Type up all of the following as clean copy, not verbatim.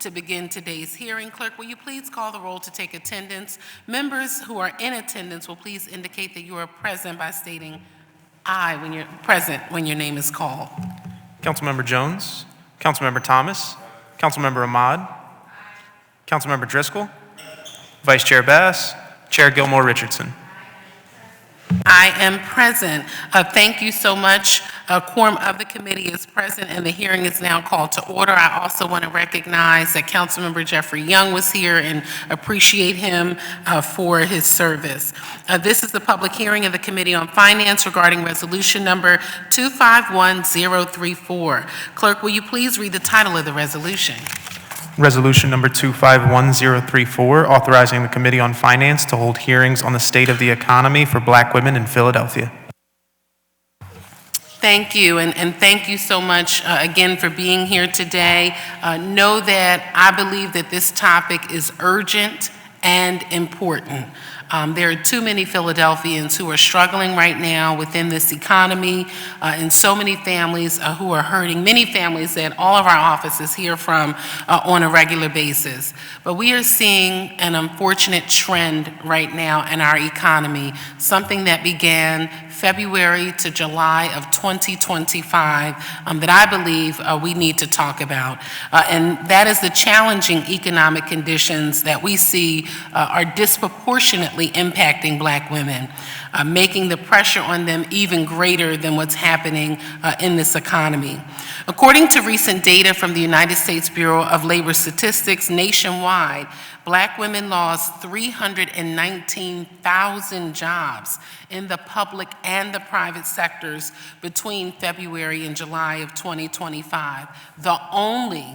to begin today's hearing. Clerk, will you please call the roll to take attendance? Members who are in attendance will please indicate that you are present by stating aye when you're present when your name is called. Councilmember Jones, Councilmember Thomas, Councilmember Ahmad, Councilmember Driscoll, Vice Chair Bass, Chair Gilmore Richardson. I am present. Thank you so much. A quorum of the committee is present and the hearing is now called to order. I also want to recognize that Councilmember Jeffrey Young was here and appreciate him for his service. This is the public hearing of the Committee on Finance regarding resolution number 251034. Clerk, will you please read the title of the resolution? Resolution number 251034, authorizing the Committee on Finance to hold hearings on the state of the economy for Black women in Philadelphia. Thank you, and thank you so much again for being here today. Know that I believe that this topic is urgent and important. There are too many Philadelphians who are struggling right now within this economy, and so many families who are hurting, many families that all of our offices hear from on a regular basis. But we are seeing an unfortunate trend right now in our economy, something that began February to July of 2025 that I believe we need to talk about. And that is the challenging economic conditions that we see are disproportionately impacting Black women, making the pressure on them even greater than what's happening in this economy. According to recent data from the United States Bureau of Labor Statistics, nationwide, Black women lost 319,000 jobs in the public and the private sectors between February and July of 2025. The only,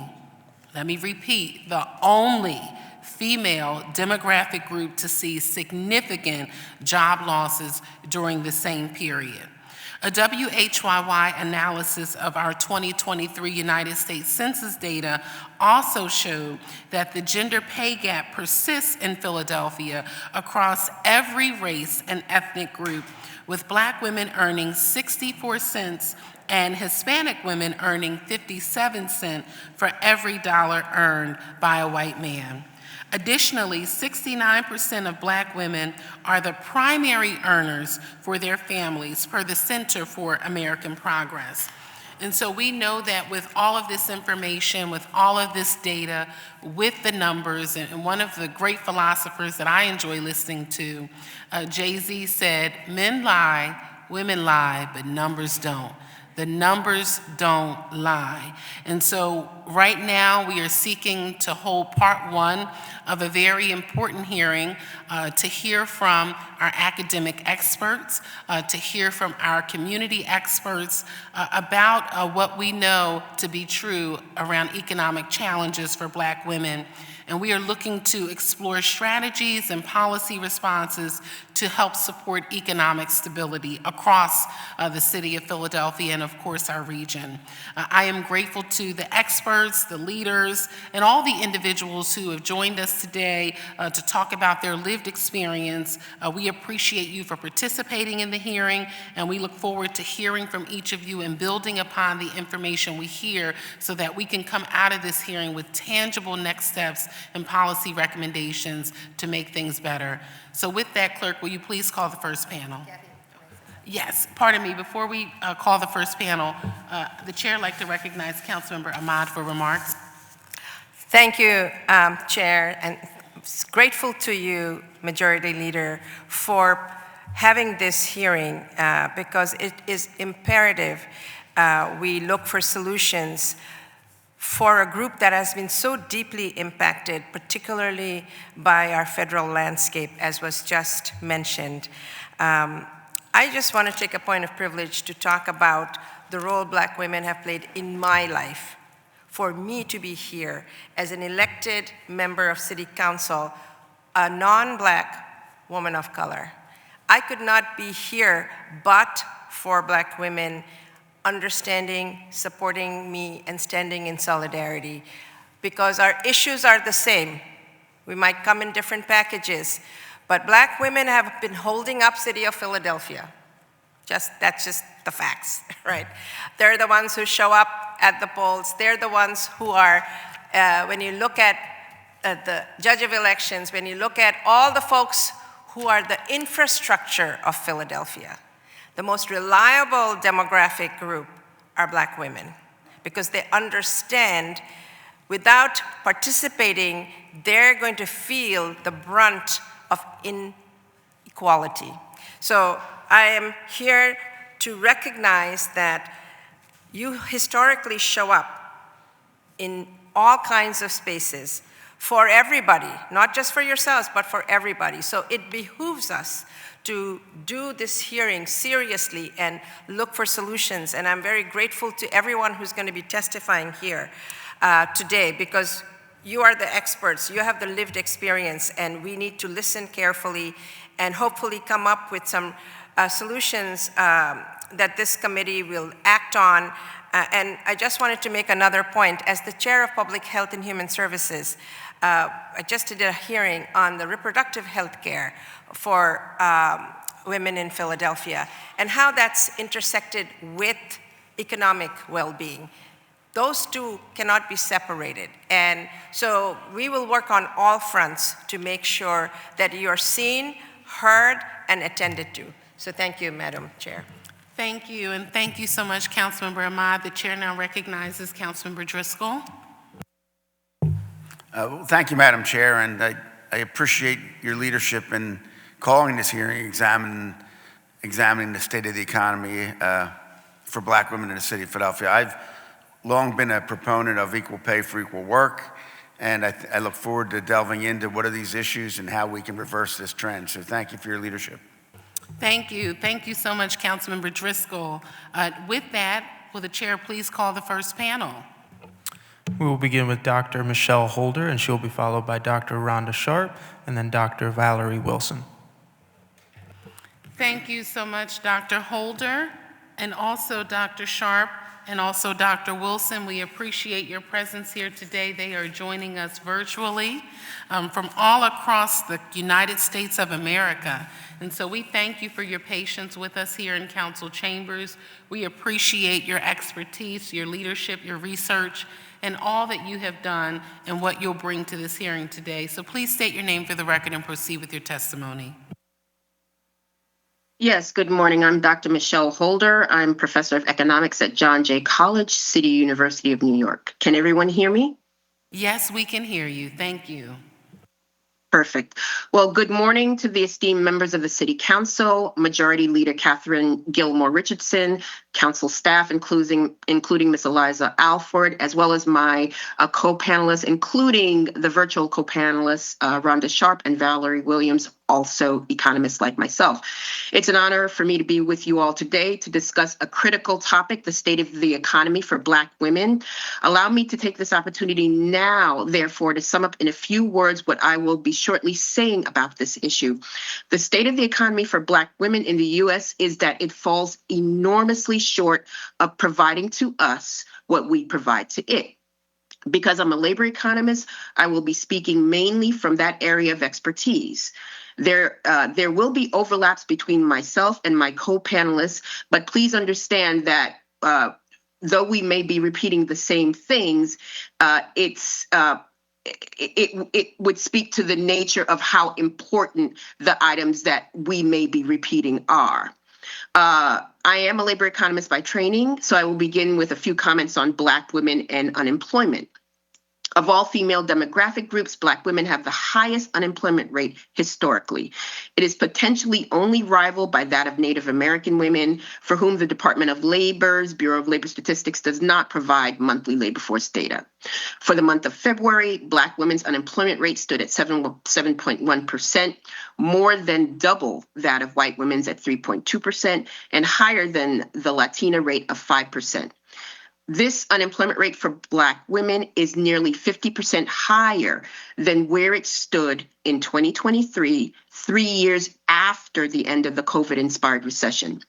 let me repeat, the only female demographic group to see significant job losses during the same period. A WHYY analysis of our 2023 United States Census data also showed that the gender pay gap persists in Philadelphia across every race and ethnic group, with Black women earning 64 cents and Hispanic women earning 57 cents for every dollar earned by a white man. Additionally, 69% of Black women are the primary earners for their families per the Center for American Progress. And so we know that with all of this information, with all of this data, with the numbers, and one of the great philosophers that I enjoy listening to, Jay-Z said, "Men lie, women lie, but numbers don't." The numbers don't lie. And so right now we are seeking to hold part one of a very important hearing to hear from our academic experts, to hear from our community experts about what we know to be true around economic challenges for Black women. And we are looking to explore strategies and policy responses to help support economic stability across the city of Philadelphia and, of course, our region. I am grateful to the experts, the leaders, and all the individuals who have joined us today to talk about their lived experience. We appreciate you for participating in the hearing, and we look forward to hearing from each of you and building upon the information we hear so that we can come out of this hearing with tangible next steps and policy recommendations to make things better. So with that, Clerk, will you please call the first panel? Yes, pardon me, before we call the first panel, the chair would like to recognize Councilmember Ahmad for remarks. Thank you, Chair, and grateful to you, Majority Leader, for having this hearing because it is imperative we look for solutions for a group that has been so deeply impacted, particularly by our federal landscape, as was just mentioned. I just want to take a point of privilege to talk about the role Black women have played in my life. For me to be here as an elected member of City Council, a non-Black woman of color, I could not be here but for Black women understanding, supporting me, and standing in solidarity, because our issues are the same. We might come in different packages, but Black women have been holding up City of Philadelphia. That's just the facts, right? They're the ones who show up at the polls. They're the ones who are when you look at the judge of elections, when you look at all the folks who are the infrastructure of Philadelphia, the most reliable demographic group are Black women, because they understand without participating, they're going to feel the brunt of inequality. So I am here to recognize that you historically show up in all kinds of spaces for everybody, not just for yourselves, but for everybody. So it behooves us to do this hearing seriously and look for solutions. And I'm very grateful to everyone who's going to be testifying here today, because you are the experts, you have the lived experience, and we need to listen carefully and hopefully come up with some solutions that this committee will act on. And I just wanted to make another point. As the chair of Public Health and Human Services, I just did a hearing on the reproductive health care for women in Philadelphia and how that's intersected with economic well-being. Those two cannot be separated. And so we will work on all fronts to make sure that you're seen, heard, and attended to. So thank you, Madam Chair. Thank you, and thank you so much, Councilmember Ahmad. The chair now recognizes Councilmember Driscoll. Well, thank you, Madam Chair, and I appreciate your leadership in calling this hearing, examining the state of the economy for Black women in the city of Philadelphia. I've long been a proponent of equal pay for equal work, and I look forward to delving into what are these issues and how we can reverse this trend. So thank you for your leadership. Thank you. Thank you so much, Councilmember Driscoll. With that, will the chair please call the first panel? We will begin with Dr. Michelle Holder, and she'll be followed by Dr. Rhonda Sharp, and then Dr. Valerie Wilson. Thank you so much, Dr. Holder, and also Dr. Sharp, and also Dr. Wilson. We appreciate your presence here today. They are joining us virtually from all across the United States of America. And so we thank you for your patience with us here in council chambers. We appreciate your expertise, your leadership, your research, and all that you have done and what you'll bring to this hearing today. So please state your name for the record and proceed with your testimony. Yes, good morning. I'm Dr. Michelle Holder. I'm professor of economics at John Jay College, City University of New York. Can everyone hear me? Yes, we can hear you. Thank you. Perfect. Well, good morning to the esteemed members of the City Council, Majority Leader Catherine Gilmore Richardson, council staff, including Ms. Eliza Alford, as well as my co-panelists, including the virtual co-panelists, Rhonda Sharp and Valerie Williams, also economists like myself. It's an honor for me to be with you all today to discuss a critical topic, the state of the economy for Black women. Allow me to take this opportunity now, therefore, to sum up in a few words what I will be shortly saying about this issue. The state of the economy for Black women in the U.S. is that it falls enormously short of providing to us what we provide to it. Because I'm a labor economist, I will be speaking mainly from that area of expertise. There will be overlaps between myself and my co-panelists, but please understand that though we may be repeating the same things, it would speak to the nature of how important the items that we may be repeating are. I am a labor economist by training, so I will begin with a few comments on Black women and unemployment. Of all female demographic groups, Black women have the highest unemployment rate historically. It is potentially only rivaled by that of Native American women, for whom the Department of Labor's Bureau of Labor Statistics does not provide monthly labor force data. For the month of February, Black women's unemployment rate stood at 7.1%, more than double that of white women's at 3.2%, and higher than the Latina rate of 5%. This unemployment rate for Black women is nearly 50% higher than where it stood in 2023, 3 years after the end of the COVID-inspired recession.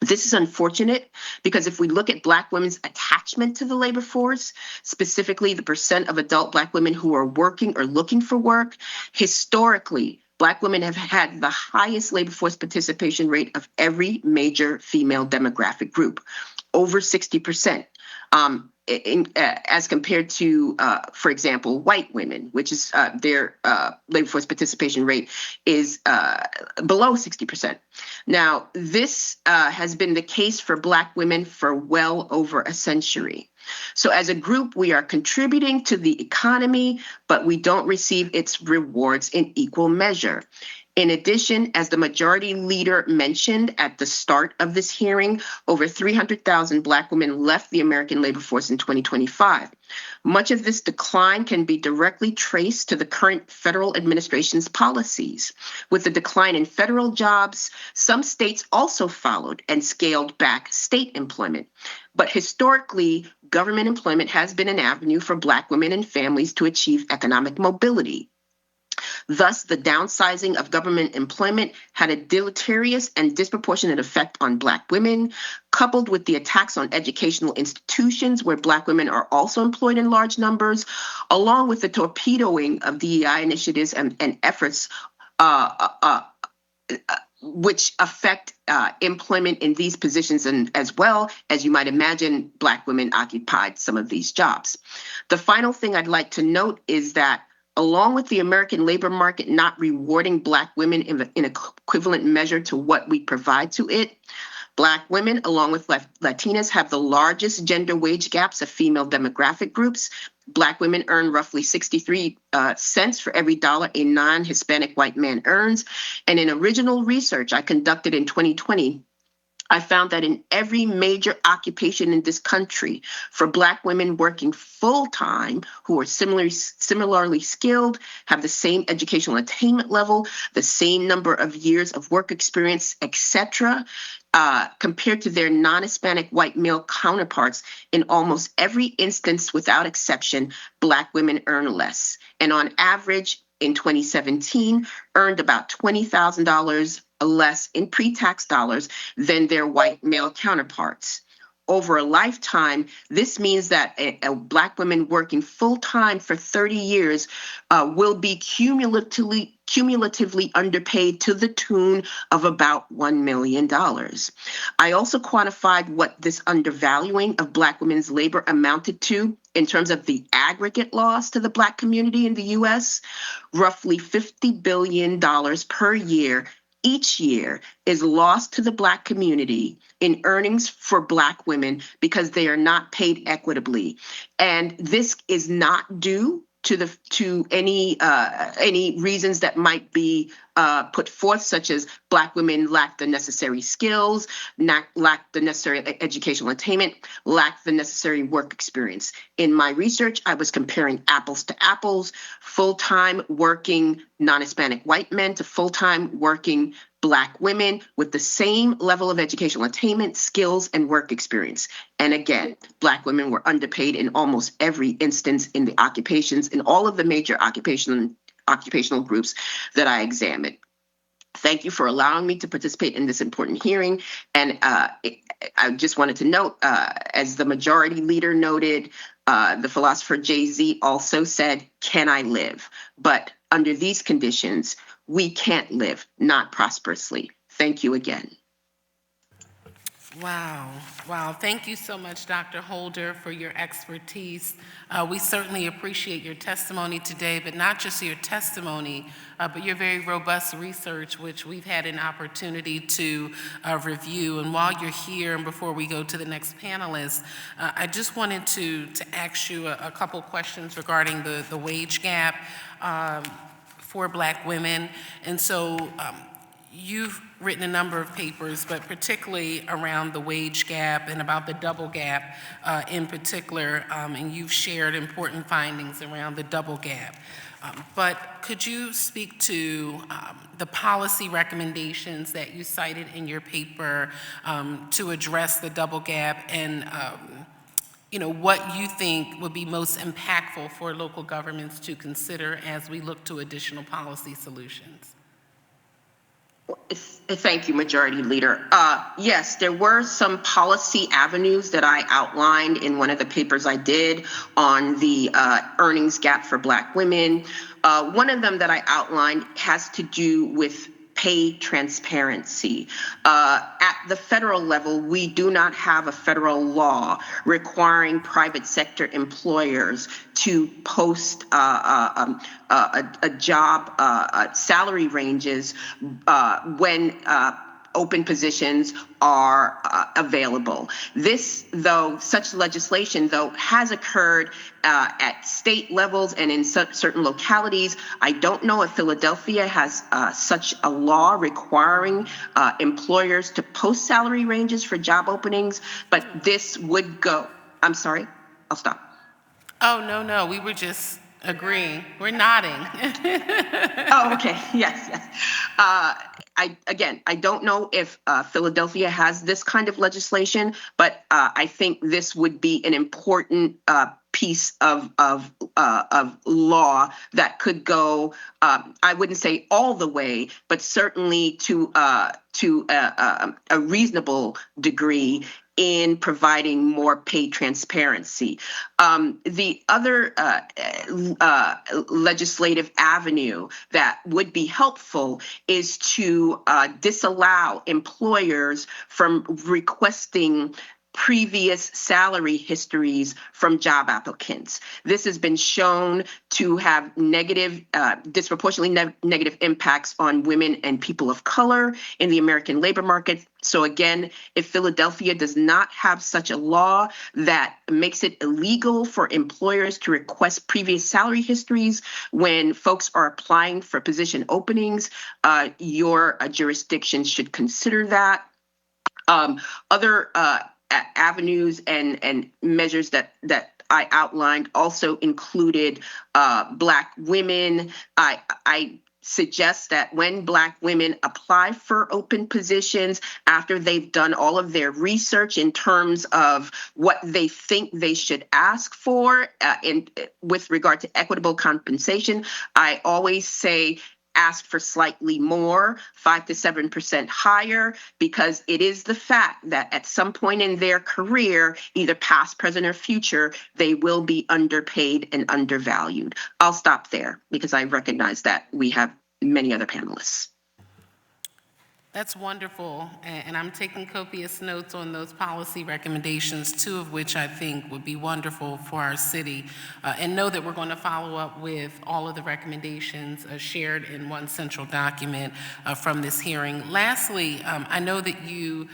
This is unfortunate because if we look at Black women's attachment to the labor force, specifically the percent of adult Black women who are working or looking for work, historically, Black women have had the highest labor force participation rate of every major female demographic group, over 60%. as compared to, for example, white women, which is their labor force participation rate is below 60%. Now, this has been the case for Black women for well over a century. So as a group, we are contributing to the economy, but we don't receive its rewards in equal measure. In addition, as the majority leader mentioned at the start of this hearing, over 300,000 Black women left the American labor force in 2025. Much of this decline can be directly traced to the current federal administration's policies. With the decline in federal jobs, some states also followed and scaled back state employment. But historically, government employment has been an avenue for Black women and families to achieve economic mobility. Thus, the downsizing of government employment had a deleterious and disproportionate effect on Black women, coupled with the attacks on educational institutions where Black women are also employed in large numbers, along with the torpedoing of DEI initiatives and efforts which affect employment in these positions. And as well, as you might imagine, Black women occupied some of these jobs. The final thing I'd like to note is that along with the American labor market not rewarding Black women in equivalent measure to what we provide to it, Black women, along with Latinas, have the largest gender wage gaps of female demographic groups. Black women earn roughly 63 cents for every dollar a non-Hispanic white man earns. And in original research I conducted in 2020, I found that in every major occupation in this country, for Black women working full-time who are similarly skilled, have the same educational attainment level, the same number of years of work experience, etc., compared to their non-Hispanic white male counterparts, in almost every instance, without exception, Black women earn less. And on average, in 2017, earned about $20,000 less in pre-tax dollars than their white male counterparts. Over a lifetime, this means that a Black woman working full-time for 30 years will be cumulatively underpaid to the tune of about $1 million. I also quantified what this undervaluing of Black women's labor amounted to in terms of the aggregate loss to the Black community in the U.S. Roughly $50 billion per year each year is lost to the Black community in earnings for Black women because they are not paid equitably. And this is not due to any reasons that might be put forth, such as Black women lack the necessary skills, lack the necessary educational attainment, lack the necessary work experience. In my research, I was comparing apples to apples, full-time working non-Hispanic white men to full-time working Black women with the same level of educational attainment, skills, and work experience. And again, Black women were underpaid in almost every instance in the occupations, in all of the major occupational groups that I examined. Thank you for allowing me to participate in this important hearing. And I just wanted to note, as the majority leader noted, the philosopher Jay-Z also said, "Can I live?" But under these conditions, we can't live, not prosperously. Thank you again. Wow. Thank you so much, Dr. Holder, for your expertise. We certainly appreciate your testimony today, but not just your testimony, but your very robust research, which we've had an opportunity to review. And while you're here, and before we go to the next panelist, I just wanted to ask you a couple questions regarding the wage gap for Black women. And so you've written a number of papers, but particularly around the wage gap and about the double gap in particular, and you've shared important findings around the double gap. But could you speak to the policy recommendations that you cited in your paper to address the double gap, and what you think would be most impactful for local governments to consider as we look to additional policy solutions? Thank you, Majority Leader. Yes, there were some policy avenues that I outlined in one of the papers I did on the earnings gap for Black women. One of them that I outlined has to do with pay transparency. At the federal level, we do not have a federal law requiring private sector employers to post a job salary ranges when open positions are available. This, though, such legislation, though, has occurred at state levels and in certain localities. I don't know if Philadelphia has such a law requiring employers to post salary ranges for job openings, but this would go. I'm sorry, I'll stop. Oh, no, we were just agreeing. We're nodding. Oh, okay. Yes, yes. I don't know if Philadelphia has this kind of legislation, but I think this would be an important piece of law that could go. I wouldn't say all the way, but certainly to a reasonable degree in providing more pay transparency. The other legislative avenue that would be helpful is to disallow employers from requesting previous salary histories from job applicants. This has been shown to have disproportionately negative impacts on women and people of color in the American labor market. So again, if Philadelphia does not have such a law that makes it illegal for employers to request previous salary histories when folks are applying for position openings, your jurisdiction should consider that. Other avenues and measures that I outlined also included Black women. I suggest that when Black women apply for open positions, after they've done all of their research in terms of what they think they should ask for with regard to equitable compensation, I always say ask for slightly more, 5 to 7% higher, because it is the fact that at some point in their career, either past, present, or future, they will be underpaid and undervalued. I'll stop there because I recognize that we have many other panelists. That's wonderful, and I'm taking copious notes on those policy recommendations, two of which I think would be wonderful for our city, and know that we're going to follow up with all of the recommendations shared in one central document from this hearing. Lastly, I know that you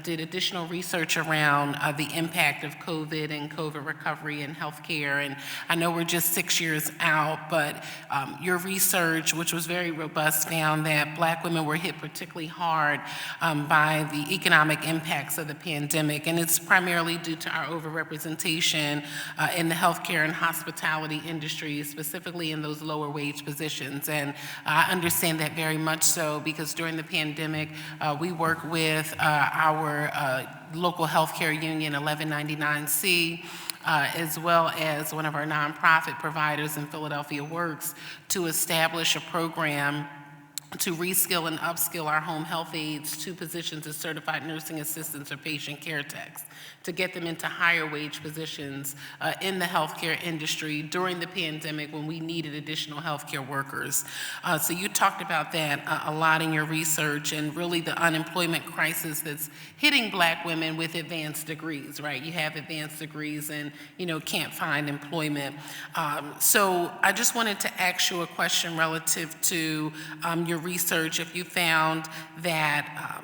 did additional research around the impact of COVID and COVID recovery in healthcare, and I know we're just 6 years out, but your research, which was very robust, found that Black women were hit particularly hard by the economic impacts of the pandemic, and it's primarily due to our overrepresentation in the healthcare and hospitality industries, specifically in those lower wage positions. And I understand that very much so because during the pandemic, we work with our local healthcare union, 1199C, as well as one of our nonprofit providers in Philadelphia Works, to establish a program to reskill and upskill our home health aides to positions as certified nursing assistants or patient care techs, to get them into higher wage positions in the healthcare industry during the pandemic when we needed additional healthcare workers. So you talked about that a lot in your research, and really the unemployment crisis that's hitting Black women with advanced degrees, right? You have advanced degrees and can't find employment. So I just wanted to ask you a question relative to your research, if you found that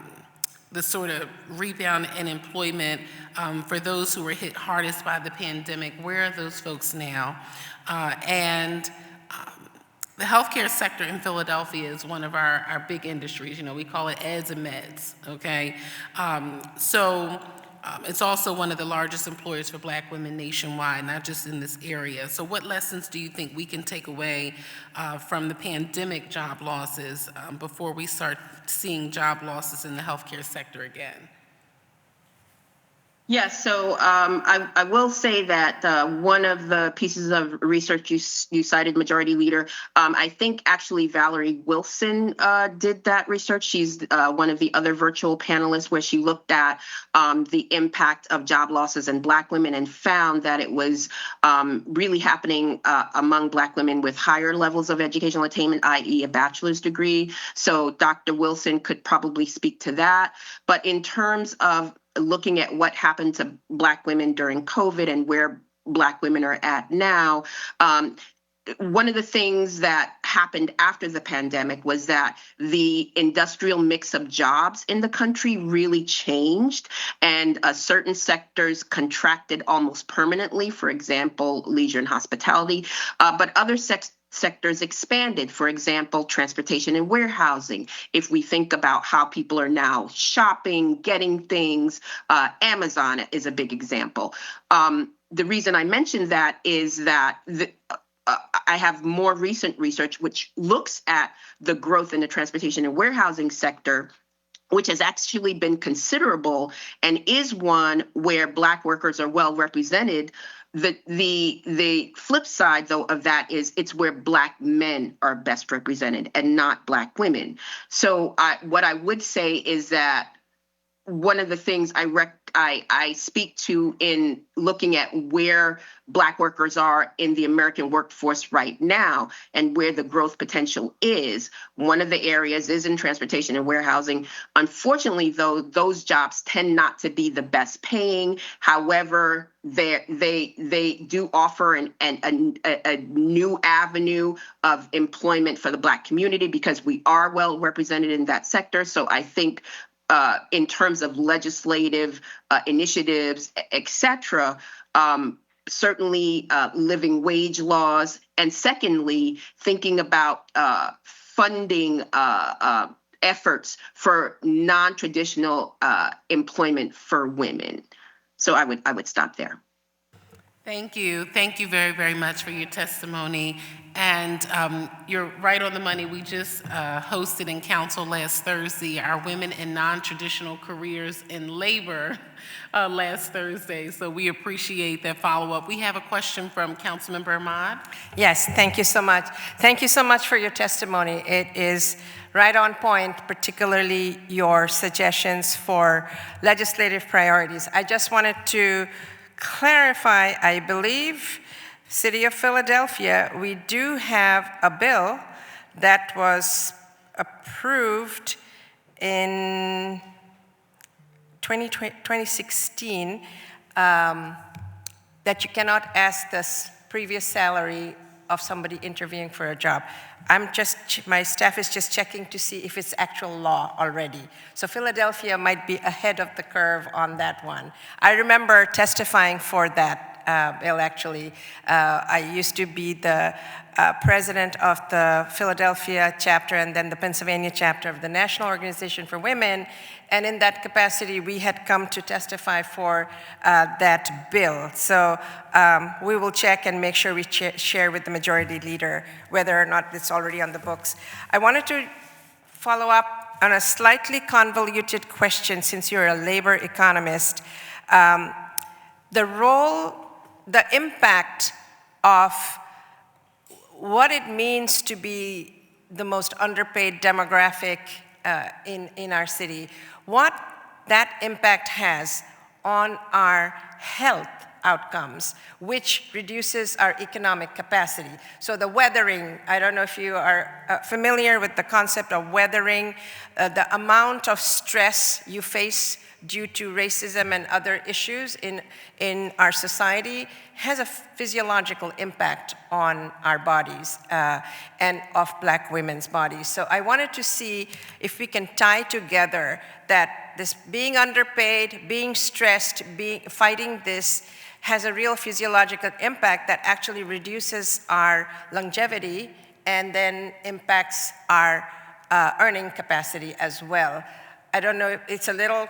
the sort of rebound in employment for those who were hit hardest by the pandemic, where are those folks now? And the healthcare sector in Philadelphia is one of our big industries. We call it eds and meds, okay? It's also one of the largest employers for Black women nationwide, not just in this area. So what lessons do you think we can take away from the pandemic job losses before we start seeing job losses in the healthcare sector again? Yes, so I will say that one of the pieces of research you cited, Majority Leader, I think actually Valerie Wilson did that research. She's one of the other virtual panelists where she looked at the impact of job losses in Black women and found that it was really happening among Black women with higher levels of educational attainment, i.e. a bachelor's degree. So Dr. Wilson could probably speak to that. But in terms of looking at what happened to Black women during COVID and where Black women are at now, one of the things that happened after the pandemic was that the industrial mix of jobs in the country really changed, and certain sectors contracted almost permanently, for example, leisure and hospitality, but other sectors expanded, for example, transportation and warehousing. If we think about how people are now shopping, getting things, Amazon is a big example. The reason I mentioned that is that I have more recent research which looks at the growth in the transportation and warehousing sector, which has actually been considerable and is one where Black workers are well represented. The flip side, though, of that is it's where Black men are best represented and not Black women. So what I would say is that one of the things I speak to in looking at where Black workers are in the American workforce right now and where the growth potential is, one of the areas is in transportation and warehousing. Unfortunately, though, those jobs tend not to be the best paying. However, they do offer a new avenue of employment for the Black community because we are well represented in that sector. So I think in terms of legislative initiatives, et cetera, certainly living wage laws, and secondly, thinking about funding efforts for non-traditional employment for women. So I would stop there. Thank you. Thank you very, very much for your testimony. And you're right on the money. We just hosted in council last Thursday our Women in Non-Traditional Careers in Labor last Thursday. So we appreciate that follow-up. We have a question from Councilmember Ahmad. Yes, thank you so much. Thank you so much for your testimony. It is right on point, particularly your suggestions for legislative priorities. I just wanted to clarify, I believe, City of Philadelphia, we do have a bill that was approved in 2016 that you cannot ask the previous salary of somebody interviewing for a job. My staff is just checking to see if it's actual law already. So Philadelphia might be ahead of the curve on that one. I remember testifying for that bill, actually. I used to be the president of the Philadelphia chapter and then the Pennsylvania chapter of the National Organization for Women. And in that capacity, we had come to testify for that bill. So we will check and make sure we share with the majority leader whether or not it's already on the books. I wanted to follow up on a slightly convoluted question since you're a labor economist. The impact of what it means to be the most underpaid demographic in our city, what that impact has on our health outcomes, which reduces our economic capacity. So the weathering, I don't know if you are familiar with the concept of weathering, the amount of stress you face due to racism and other issues in our society has a physiological impact on our bodies and of Black women's bodies. So I wanted to see if we can tie together that this being underpaid, being stressed, fighting this has a real physiological impact that actually reduces our longevity and then impacts our earning capacity as well. I don't know, it's a little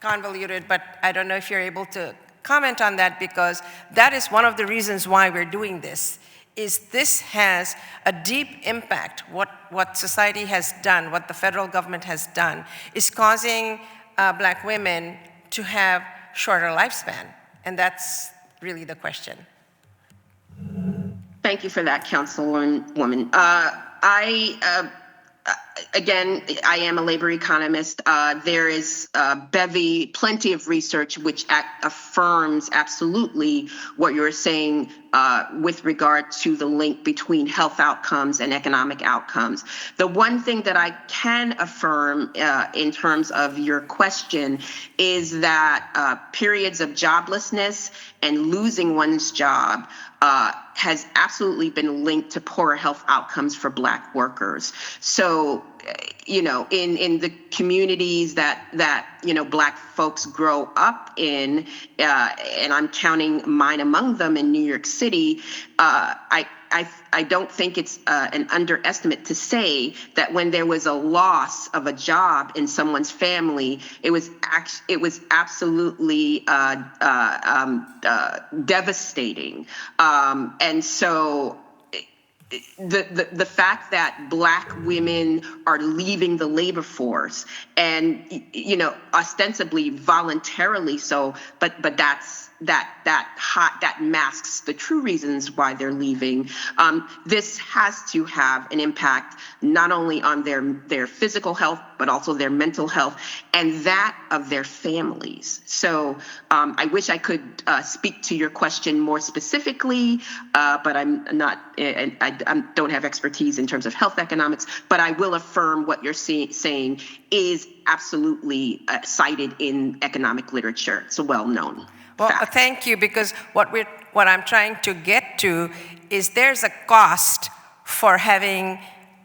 convoluted, but I don't know if you're able to comment on that, because that is one of the reasons why we're doing this, is this has a deep impact. What society has done, what the federal government has done, is causing Black women to have shorter lifespan? And that's really the question. Thank you for that, Councilwoman. Again, I am a labor economist. There is plenty of research which affirms absolutely what you're saying with regard to the link between health outcomes and economic outcomes. The one thing that I can affirm in terms of your question is that periods of joblessness and losing one's job has absolutely been linked to poorer health outcomes for Black workers. So, in the communities that Black folks grow up in, and I'm counting mine among them in New York City, I don't think it's an underestimate to say that when there was a loss of a job in someone's family, it was absolutely devastating. And so the fact that Black women are leaving the labor force, and ostensibly voluntarily so, but that masks the true reasons why they're leaving. This has to have an impact not only on their physical health, but also their mental health and that of their families. So I wish I could speak to your question more specifically, but I'm not, I don't have expertise in terms of health economics, but I will affirm what you're saying is absolutely cited in economic literature. It's a well-known fact. Thank you, because what I'm trying to get to is there's a cost for having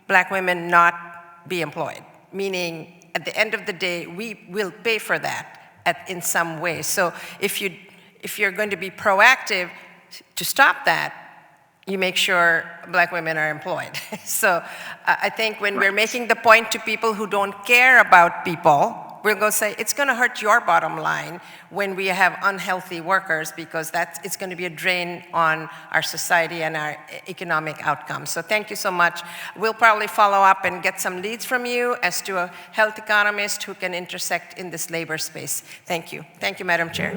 Black women not be employed, meaning at the end of the day, we will pay for that in some way. So if you're going to be proactive to stop that, you make sure Black women are employed. So I think when we're making the point to people who don't care about people, we're going to say it's going to hurt your bottom line when we have unhealthy workers, because it's going to be a drain on our society and our economic outcomes. So thank you so much. We'll probably follow up and get some leads from you as to a health economist who can intersect in this labor space. Thank you. Thank you, Madam Chair.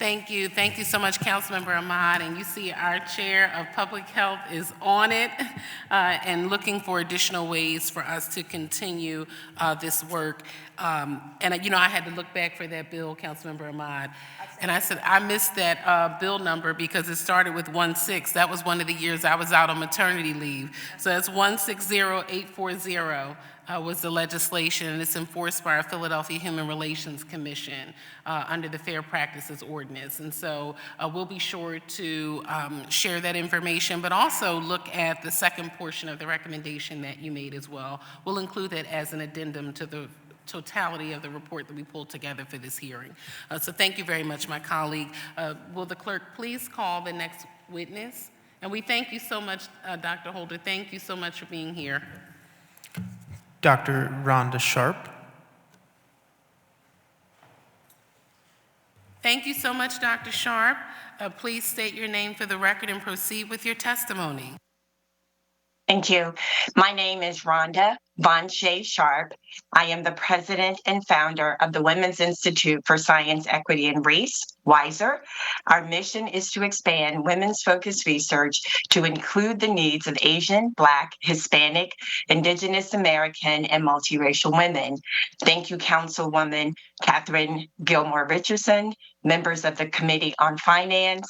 Thank you. Thank you so much, Councilmember Ahmad. And you see our Chair of Public Health is on it and looking for additional ways for us to continue this work. And I had to look back for that bill, Councilmember Ahmad. And I said, I missed that bill number because it started with 16. That was one of the years I was out on maternity leave. So that's 160840. Was the legislation, and it's enforced by our Philadelphia Human Relations Commission under the Fair Practices Ordinance. And so we'll be sure to share that information, but also look at the second portion of the recommendation that you made as well. We'll include that as an addendum to the totality of the report that we pulled together for this hearing. So thank you very much, my colleague. Will the clerk please call the next witness? And we thank you so much, Dr. Holder. Thank you so much for being here. Dr. Rhonda Sharp. Thank you so much, Dr. Sharp. Please state your name for the record and proceed with your testimony. Thank you. My name is Rhonda Von Shea Sharp. I am the president and founder of the Women's Institute for Science, Equity, and Race, WISER. Our mission is to expand women's focused research to include the needs of Asian, Black, Hispanic, Indigenous American, and multiracial women. Thank you, Councilwoman Catherine Gilmore Richardson, members of the Committee on Finance,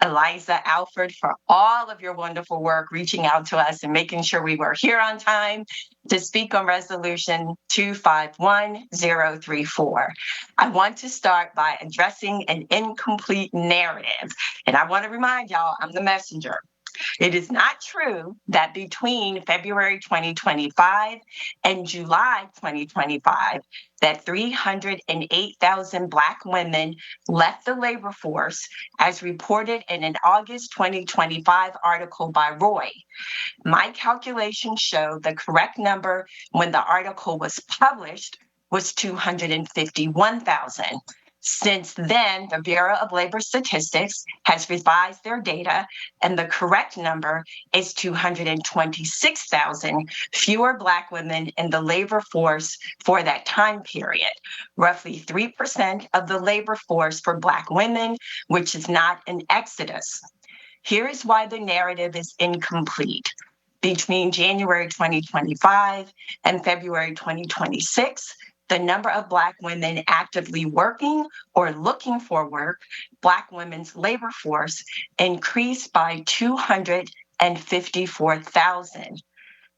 Eliza Alford, for all of your wonderful work reaching out to us and making sure we were here on time to speak on Resolution 251034. I want to start by addressing an incomplete narrative. And I want to remind y'all, I'm the messenger. It is not true that between February 2025 and July 2025, that 308,000 Black women left the labor force, as reported in an August 2025 article by Roy. My calculations show the correct number when the article was published was 251,000. Since then, the Bureau of Labor Statistics has revised their data, and the correct number is 226,000 fewer Black women in the labor force for that time period, roughly 3% of the labor force for Black women, which is not an exodus. Here is why the narrative is incomplete. Between January 2025 and February 2026, the number of Black women actively working or looking for work, Black women's labor force, increased by 254,000.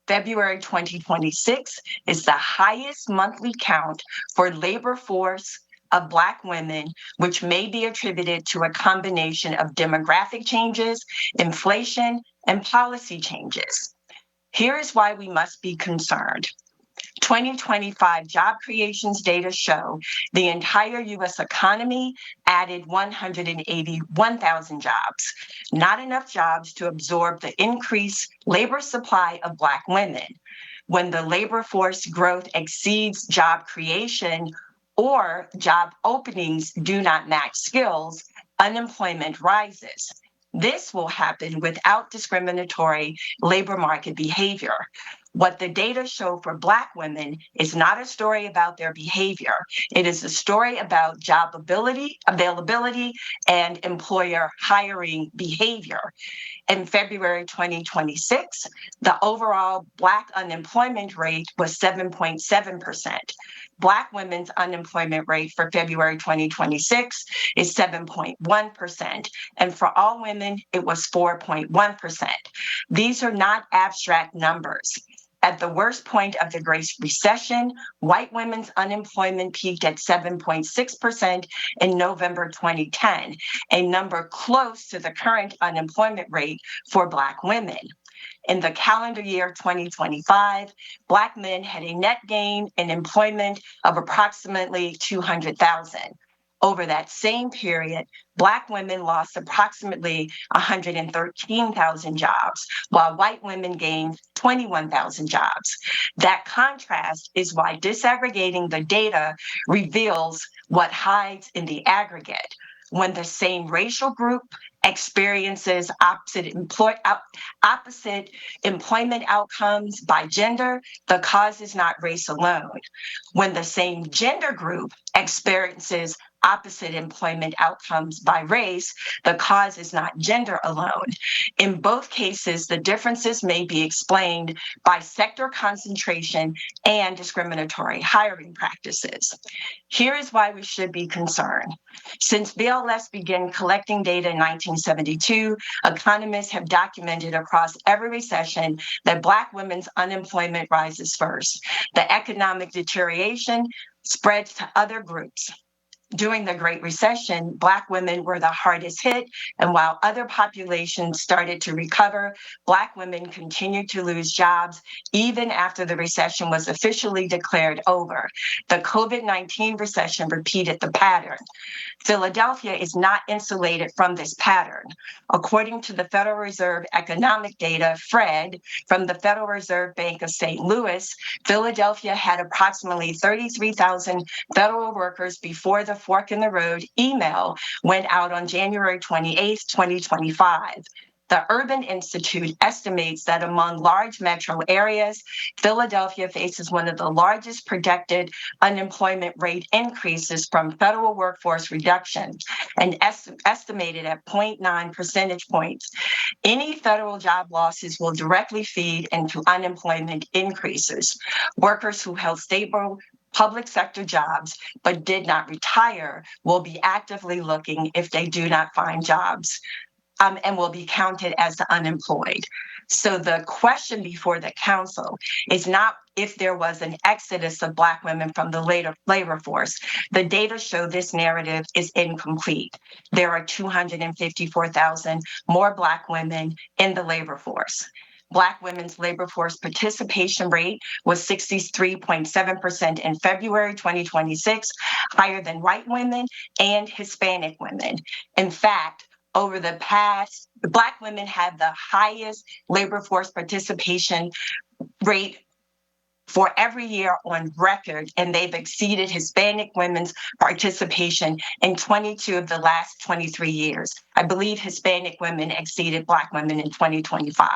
February 2026 is the highest monthly count for labor force of Black women, which may be attributed to a combination of demographic changes, inflation, and policy changes. Here is why we must be concerned. 2025 job creations data show the entire U.S. economy added 181,000 jobs, not enough jobs to absorb the increased labor supply of Black women. When the labor force growth exceeds job creation or job openings do not match skills, unemployment rises. This will happen without discriminatory labor market behavior. What the data show for Black women is not a story about their behavior. It is a story about job availability, and employer hiring behavior. In February 2026, the overall Black unemployment rate was 7.7%. Black women's unemployment rate for February 2026 is 7.1%, and for all women, it was 4.1%. These are not abstract numbers. At the worst point of the Great Recession, white women's unemployment peaked at 7.6% in November 2010, a number close to the current unemployment rate for Black women. In the calendar year 2025, Black men had a net gain in employment of approximately 200,000. Over that same period, Black women lost approximately 113,000 jobs, while white women gained 21,000 jobs. That contrast is why disaggregating the data reveals what hides in the aggregate. When the same racial group experiences opposite employment outcomes by gender, the cause is not race alone. When the same gender group experiences opposite employment outcomes by race, the cause is not gender alone. In both cases, the differences may be explained by sector concentration and discriminatory hiring practices. Here is why we should be concerned. Since BLS began collecting data in 1972, economists have documented across every recession that Black women's unemployment rises first. The economic deterioration spreads to other groups. During the Great Recession, Black women were the hardest hit, and while other populations started to recover, Black women continued to lose jobs even after the recession was officially declared over. The COVID-19 recession repeated the pattern. Philadelphia is not insulated from this pattern. According to the Federal Reserve economic data, FRED, from the Federal Reserve Bank of St. Louis, Philadelphia had approximately 33,000 federal workers before the fork in the road email went out on January 28, 2025. The Urban Institute estimates that among large metro areas, Philadelphia faces one of the largest projected unemployment rate increases from federal workforce reduction, and estimated at 0.9 percentage points. Any federal job losses will directly feed into unemployment increases. Workers who held stable public sector jobs but did not retire will be actively looking if they do not find jobs. And will be counted as the unemployed. So the question before the council is not if there was an exodus of Black women from the labor force. The data show this narrative is incomplete. There are 254,000 more Black women in the labor force. Black women's labor force participation rate was 63.7% in February 2026, higher than white women and Hispanic women. In fact, over the past, Black women had the highest labor force participation rate for every year on record, and they've exceeded Hispanic women's participation in 22 of the last 23 years. I believe Hispanic women exceeded Black women in 2025.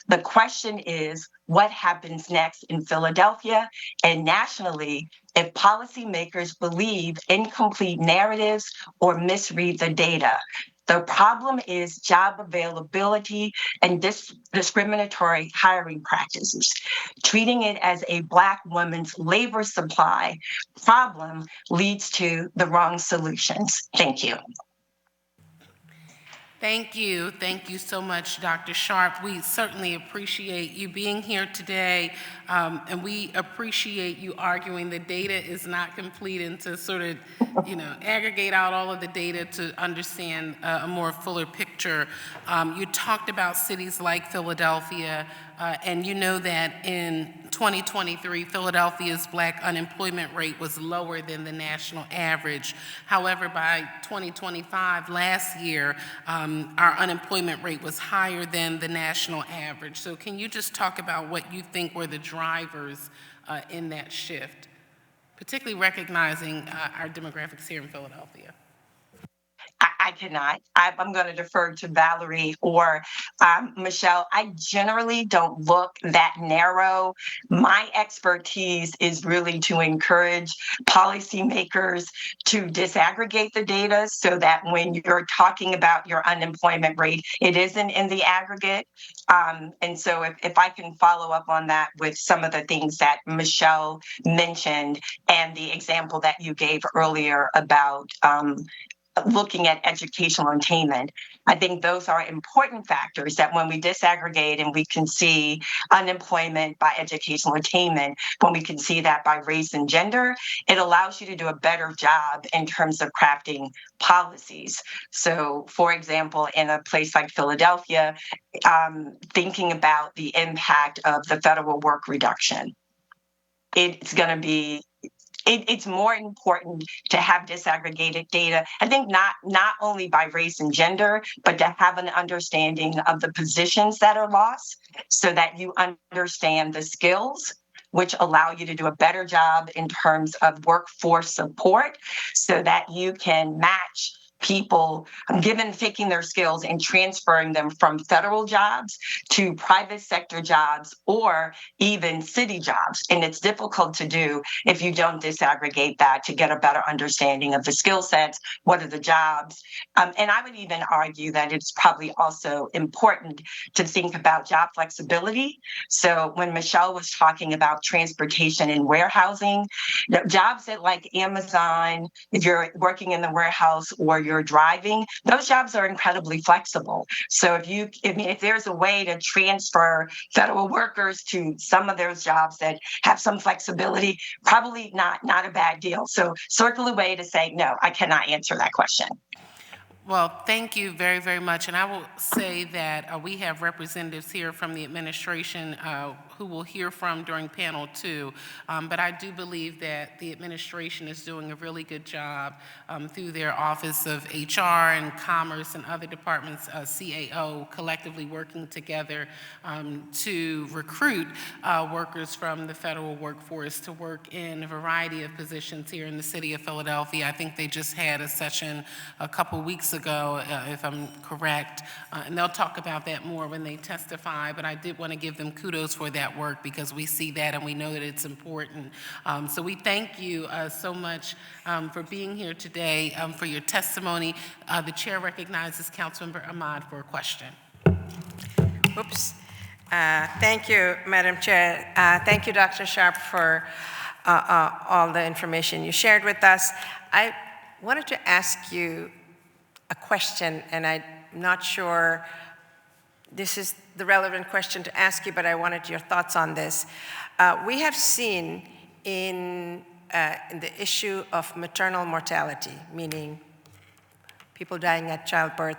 The question is, what happens next in Philadelphia and nationally if policymakers believe incomplete narratives or misread the data? The problem is job availability and discriminatory hiring practices. Treating it as a Black woman's labor supply problem leads to the wrong solutions. Thank you. Thank you. Thank you so much, Dr. Sharp. We certainly appreciate you being here today, and we appreciate you arguing the data is not complete, and to sort of, aggregate out all of the data to understand a more fuller picture. You talked about cities like Philadelphia, and you know that in 2023, Philadelphia's Black unemployment rate was lower than the national average. However, by 2025, last year, our unemployment rate was higher than the national average. So can you just talk about what you think were the drivers in that shift, particularly recognizing our demographics here in Philadelphia? I cannot. I'm going to defer to Valerie or Michelle. I generally don't look that narrow. My expertise is really to encourage policymakers to disaggregate the data so that when you're talking about your unemployment rate, it isn't in the aggregate. And so if I can follow up on that with some of the things that Michelle mentioned and the example that you gave earlier about looking at educational attainment. I think those are important factors that when we disaggregate and we can see unemployment by educational attainment, when we can see that by race and gender, it allows you to do a better job in terms of crafting policies. So, for example, in a place like Philadelphia, thinking about the impact of the federal work reduction, it's going to be it's more important to have disaggregated data. I think not only by race and gender, but to have an understanding of the positions that are lost so that you understand the skills which allow you to do a better job in terms of workforce support so that you can match people taking their skills and transferring them from federal jobs to private sector jobs or even city jobs. And it's difficult to do if you don't disaggregate that to get a better understanding of the skill sets, what are the jobs. And I would even argue that it's probably also important to think about job flexibility. So when Michelle was talking about transportation and warehousing, jobs at like Amazon, if you're working in the warehouse or you're driving, those jobs are incredibly flexible. So if there's a way to transfer federal workers to some of those jobs that have some flexibility, probably not a bad deal. So circle away to say, no, I cannot answer that question. Well, thank you very, very much. And I will say that we have representatives here from the administration who we'll hear from during panel 2. But I do believe that the administration is doing a really good job through their Office of HR and Commerce and other departments, CAO, collectively working together to recruit workers from the federal workforce to work in a variety of positions here in the city of Philadelphia. I think they just had a session a couple weeks ago, if I'm correct, and they'll talk about that more when they testify, but I did want to give them kudos for that work because we see that and we know that it's important. So we thank you so much for being here today, for your testimony. The chair recognizes Councilmember Ahmad for a question. Oops. Thank you, Madam Chair. Thank you, Dr. Sharp, for all the information you shared with us. I wanted to ask you a question, and I'm not sure this is the relevant question to ask you, but I wanted your thoughts on this. We have seen in the issue of maternal mortality, meaning people dying at childbirth,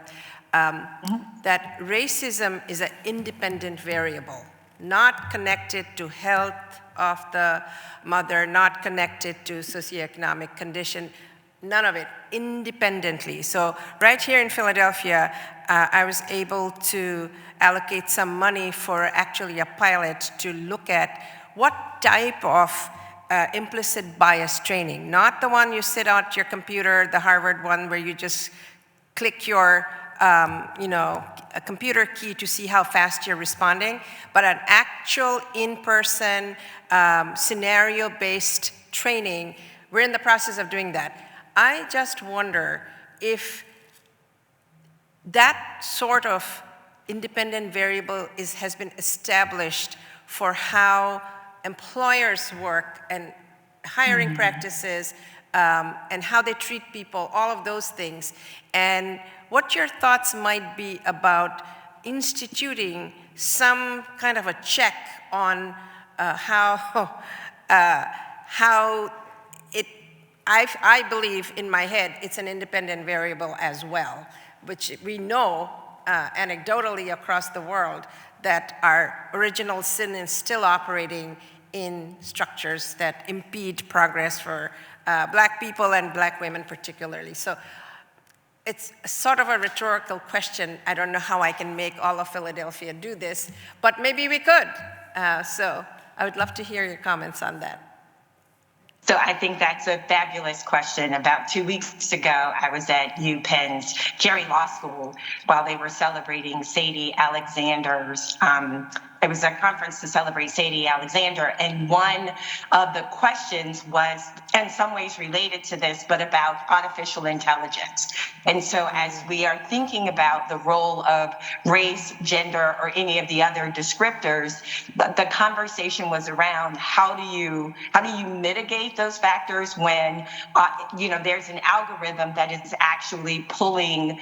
that racism is an independent variable, not connected to health of the mother, not connected to socioeconomic condition. none of it, independently. So right here in Philadelphia, I was able to allocate some money for actually a pilot to look at what type of implicit bias training, not the one you sit at your computer, the Harvard one where you just click your a computer key to see how fast you're responding, but an actual in-person scenario-based training. We're in the process of doing that. I just wonder if that sort of independent variable has been established for how employers work and hiring practices and how they treat people, all of those things. And what your thoughts might be about instituting some kind of a check on how it, I believe in my head, it's an independent variable as well, which we know anecdotally across the world that our original sin is still operating in structures that impede progress for Black people and Black women particularly. So it's sort of a rhetorical question. I don't know how I can make all of Philadelphia do this, but maybe we could. So I would love to hear your comments on that. So I think that's a fabulous question. About 2 weeks ago, I was at UPenn's Jerry Law School while they were celebrating Sadie Alexander's it was a conference to celebrate Sadie Alexander, and one of the questions was, in some ways related to this, but about artificial intelligence. And so as we are thinking about the role of race, gender, or any of the other descriptors, the conversation was around how do you mitigate those factors when there's an algorithm that is actually pulling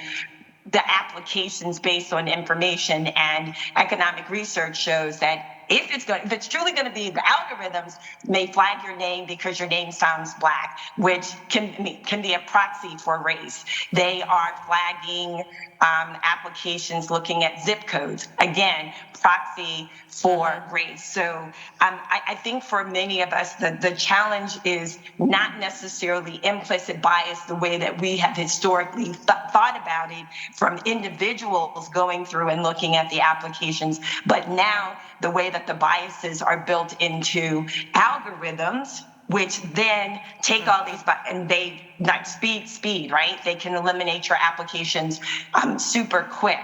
the applications based on information, and economic research shows that if it's truly going to be, the algorithms may flag your name because your name sounds Black, which can be a proxy for race. They are flagging applications looking at zip codes, again, proxy for race. So I think for many of us, the challenge is not necessarily implicit bias the way that we have historically thought about it from individuals going through and looking at the applications, but now the way that the biases are built into algorithms, which then take all these, and they, like speed, right? They can eliminate your applications super quick.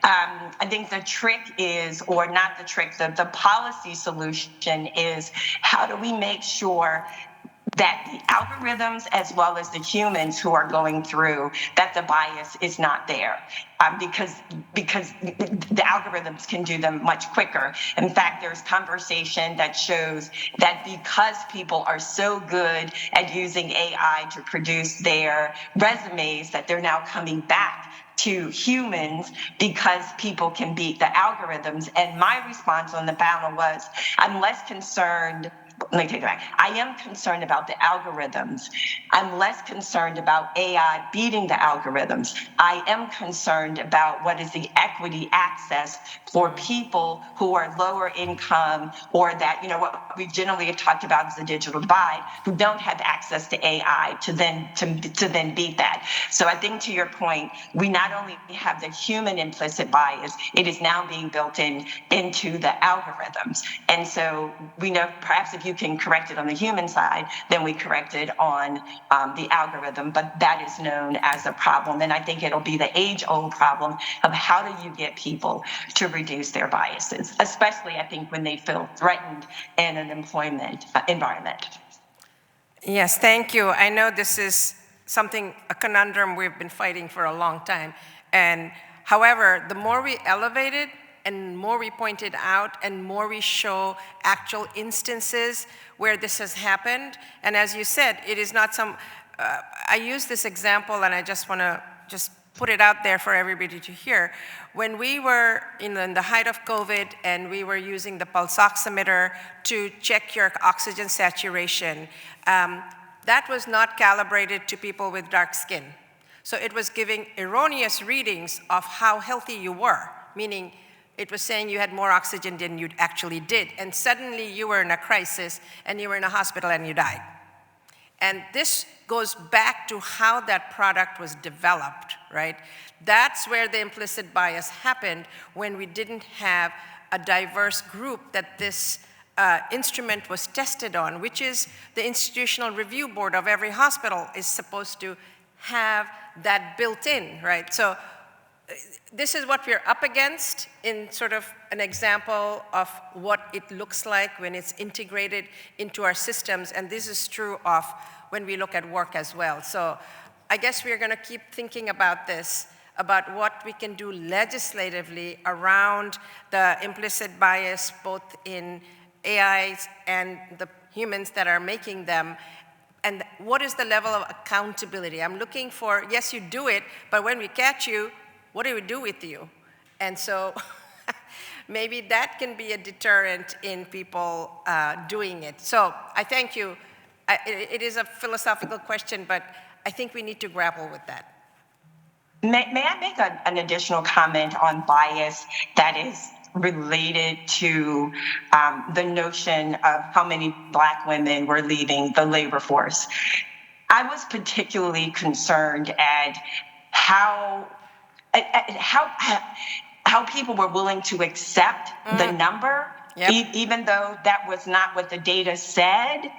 I think the trick is, or not the trick, the policy solution is, how do we make sure that the algorithms, as well as the humans who are going through, that the bias is not there, because the algorithms can do them much quicker. In fact, there's conversation that shows that because people are so good at using AI to produce their resumes, that they're now coming back to humans because people can beat the algorithms. And my response on the panel was, I'm less concerned. Let me take it back. I am concerned about the algorithms. I'm less concerned about AI beating the algorithms. I am concerned about what is the equity access for people who are lower income, or that, what we generally have talked about is the digital divide, who don't have access to AI to then beat that. So I think, to your point, we not only have the human implicit bias, it is now being built into the algorithms. And so we know, perhaps if you can correct it on the human side, then we correct it on the algorithm, but that is known as a problem. And I think it'll be the age-old problem of how do you get people to reduce their biases, especially, I think, when they feel threatened in an employment environment. Yes, thank you. I know this is a conundrum we've been fighting for a long time. And however, the more we elevate it, and more we point it out, and more we show actual instances where this has happened. And as you said, it is not I use this example, and I just want to put it out there for everybody to hear. When we were in the height of COVID, and we were using the pulse oximeter to check your oxygen saturation, that was not calibrated to people with dark skin. So it was giving erroneous readings of how healthy you were, meaning it was saying you had more oxygen than you actually did. And suddenly you were in a crisis, and you were in a hospital, and you died. And this goes back to how that product was developed, right? That's where the implicit bias happened when we didn't have a diverse group that this instrument was tested on, which is the institutional review board of every hospital is supposed to have that built in, right? So this is what we're up against in sort of an example of what it looks like when it's integrated into our systems, and this is true of when we look at work as well. So I guess we're gonna keep thinking about this, about what we can do legislatively around the implicit bias, both in AIs and the humans that are making them, and what is the level of accountability? I'm looking for, yes, you do it, but when we catch you, what do we do with you? And so maybe that can be a deterrent in people doing it. So I thank you. It is a philosophical question, but I think we need to grapple with that. May I make an additional comment on bias that is related to the notion of how many Black women were leaving the labor force? I was particularly concerned at how people were willing to accept the number, even though that was not what the data said.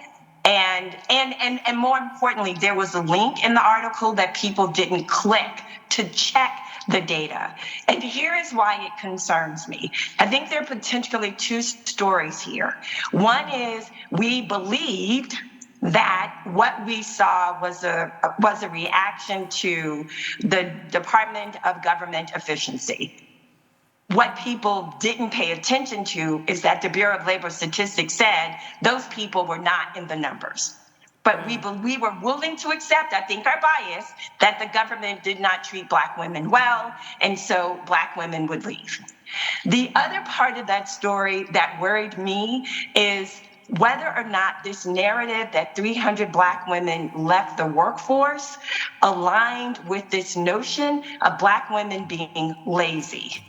And more importantly, there was a link in the article that people didn't click to check the data. And here is why it concerns me. I think there are potentially two stories here. One is we believed that what we saw was a reaction to the Department of Government Efficiency. What people didn't pay attention to is that the Bureau of Labor Statistics said those people were not in the numbers. But we were willing to accept, I think, our bias that the government did not treat Black women well, and so Black women would leave. The other part of that story that worried me is whether or not this narrative that 300 Black women left the workforce aligned with this notion of Black women being lazy.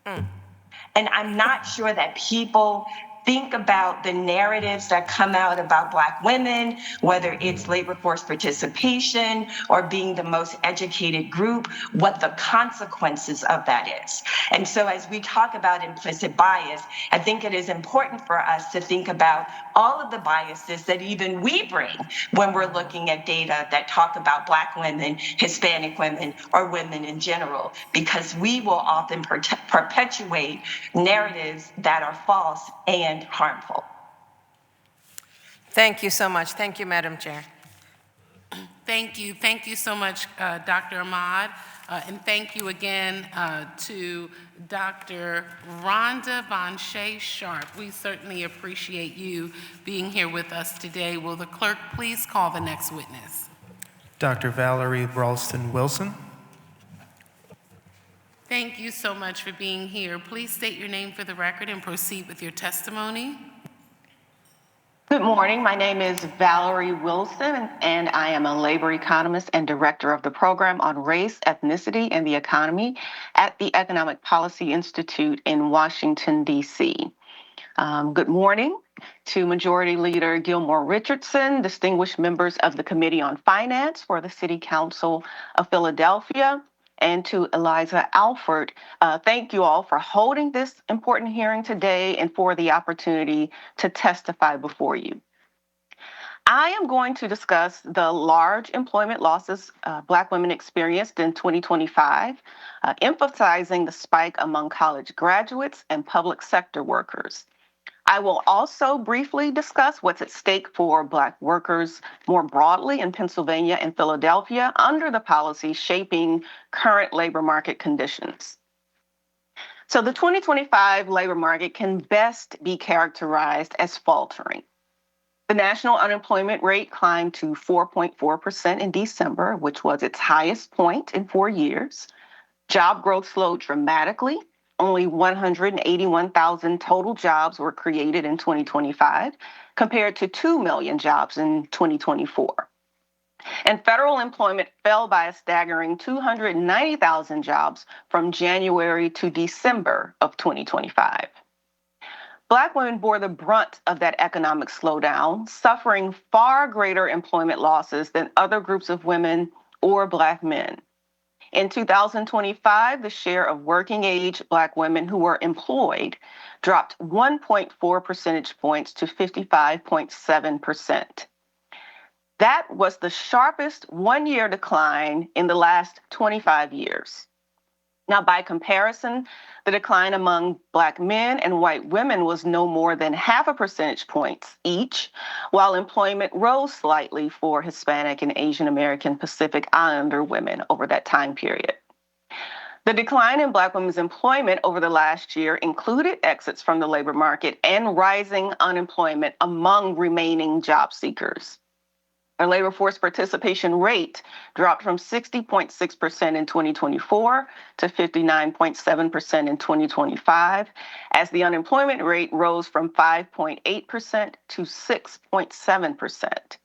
And I'm not sure that people think about the narratives that come out about Black women, whether it's labor force participation or being the most educated group, what the consequences of that is. And so as we talk about implicit bias, I think it is important for us to think about all of the biases that even we bring when we're looking at data that talk about Black women, Hispanic women, or women in general, because we will often perpetuate narratives that are false and harmful. Thank you so much. Thank you, Madam Chair. Thank you. Thank you so much, Dr. Ahmad. And thank you again to Dr. Rhonda Von-Shea Sharp. We certainly appreciate you being here with us today. Will the clerk please call the next witness? Dr. Valerie Ralston Wilson. Thank you so much for being here. Please state your name for the record and proceed with your testimony. Good morning. My name is Valerie Wilson, and I am a labor economist and director of the program on race, ethnicity, and the economy at the Economic Policy Institute in Washington, D.C. Good morning to Majority Leader Gilmore Richardson, distinguished members of the Committee on Finance for the City Council of Philadelphia, and to Eliza Alford. Thank you all for holding this important hearing today and for the opportunity to testify before you. I am going to discuss the large employment losses Black women experienced in 2025, emphasizing the spike among college graduates and public sector workers. I will also briefly discuss what's at stake for Black workers more broadly in Pennsylvania and Philadelphia under the policy shaping current labor market conditions. So the 2025 labor market can best be characterized as faltering. The national unemployment rate climbed to 4.4% in December, which was its highest point in 4 years. Job growth slowed dramatically. Only 181,000 total jobs were created in 2025, compared to 2 million jobs in 2024. And federal employment fell by a staggering 290,000 jobs from January to December of 2025. Black women bore the brunt of that economic slowdown, suffering far greater employment losses than other groups of women or Black men. In 2025, the share of working age Black women who were employed dropped 1.4 percentage points to 55.7%. That was the sharpest one-year decline in the last 25 years. Now, by comparison, the decline among Black men and white women was no more than 0.5 percentage points each, while employment rose slightly for Hispanic and Asian American Pacific Islander women over that time period. The decline in Black women's employment over the last year included exits from the labor market and rising unemployment among remaining job seekers. Our labor force participation rate dropped from 60.6% in 2024 to 59.7% in 2025, as the unemployment rate rose from 5.8% to 6.7%.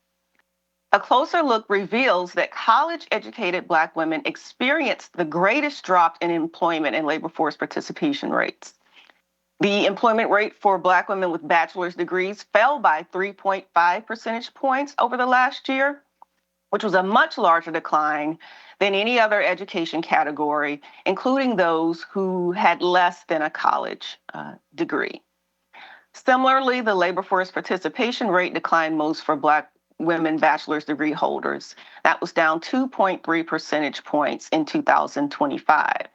A closer look reveals that college-educated Black women experienced the greatest drop in employment and labor force participation rates. The employment rate for Black women with bachelor's degrees fell by 3.5 percentage points over the last year, which was a much larger decline than any other education category, including those who had less than a college degree. Similarly, the labor force participation rate declined most for Black women bachelor's degree holders. That was down 2.3 percentage points in 2025.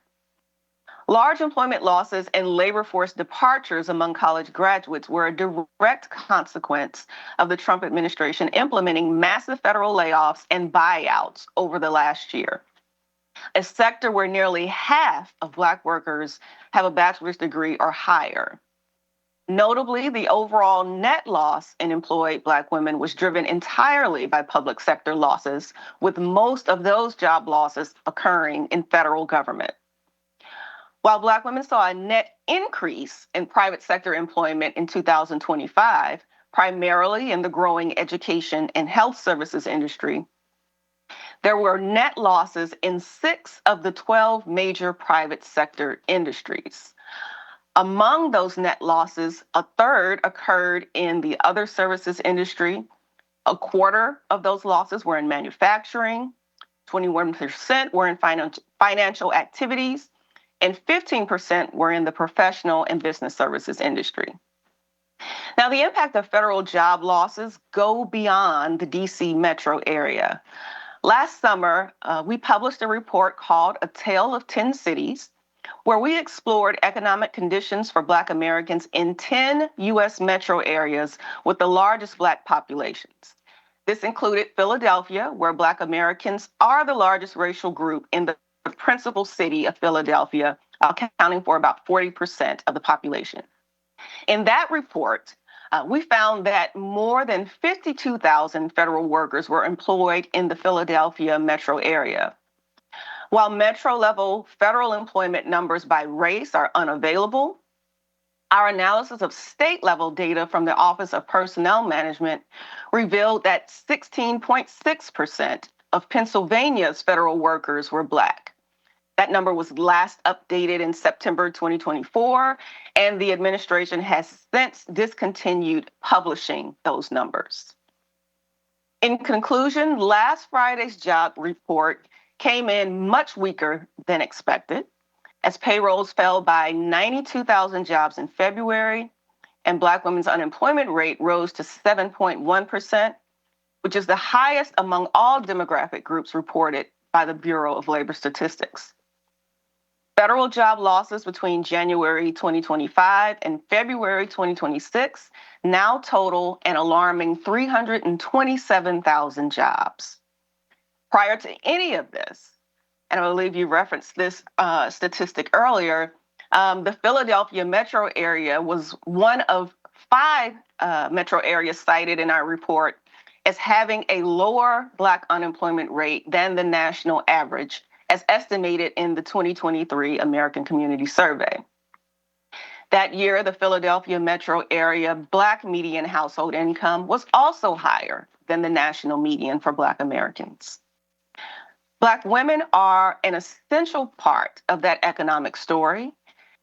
Large employment losses and labor force departures among college graduates were a direct consequence of the Trump administration implementing massive federal layoffs and buyouts over the last year. A sector where nearly half of Black workers have a bachelor's degree or higher. Notably, the overall net loss in employed Black women was driven entirely by public sector losses, with most of those job losses occurring in federal government. While Black women saw a net increase in private sector employment in 2025, primarily in the growing education and health services industry, there were net losses in 6 of the 12 major private sector industries. Among those net losses, a third occurred in the other services industry. A quarter of those losses were in manufacturing, 21% were in financial activities, and 15% were in the professional and business services industry. Now, the impact of federal job losses go beyond the DC metro area. Last summer, we published a report called A Tale of 10 Cities, where we explored economic conditions for Black Americans in 10 U.S. metro areas with the largest Black populations. This included Philadelphia, where Black Americans are the largest racial group in the principal city of Philadelphia, accounting for about 40% of the population. In that report, we found that more than 52,000 federal workers were employed in the Philadelphia metro area. While metro-level federal employment numbers by race are unavailable, our analysis of state-level data from the Office of Personnel Management revealed that 16.6% of Pennsylvania's federal workers were Black. That number was last updated in September 2024, and the administration has since discontinued publishing those numbers. In conclusion, last Friday's job report came in much weaker than expected, as payrolls fell by 92,000 jobs in February, and Black women's unemployment rate rose to 7.1%, which is the highest among all demographic groups reported by the Bureau of Labor Statistics. Federal job losses between January 2025 and February 2026 now total an alarming 327,000 jobs. Prior to any of this, and I believe you referenced this statistic earlier, the Philadelphia metro area was one of 5 metro areas cited in our report as having a lower Black unemployment rate than the national average, as estimated in the 2023 American Community Survey. That year, the Philadelphia metro area Black median household income was also higher than the national median for Black Americans. Black women are an essential part of that economic story,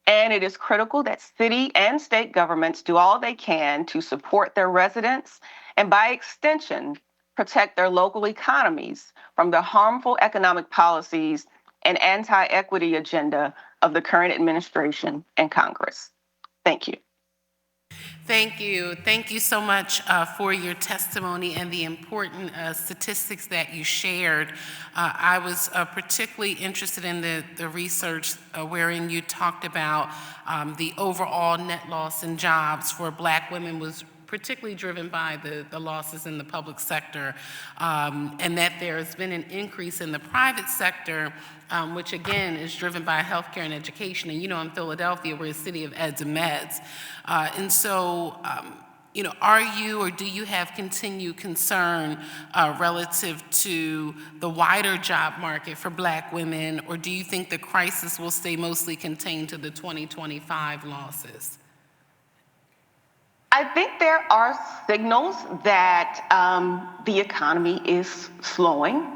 And it is critical that city and state governments do all they can to support their residents and, by extension, protect their local economies from the harmful economic policies and anti-equity agenda of the current administration and Congress. Thank you. Thank you. Thank you so much for your testimony and the important statistics that you shared. I was particularly interested in the research wherein you talked about the overall net loss in jobs for Black women was particularly driven by the losses in the public sector, and that there has been an increase in the private sector, which again is driven by healthcare and education. And you know, in Philadelphia, we're a city of eds and meds. And so, you know, are you or do you have continued concern relative to the wider job market for Black women, or do you think the crisis will stay mostly contained to the 2025 losses? I think there are signals that the economy is slowing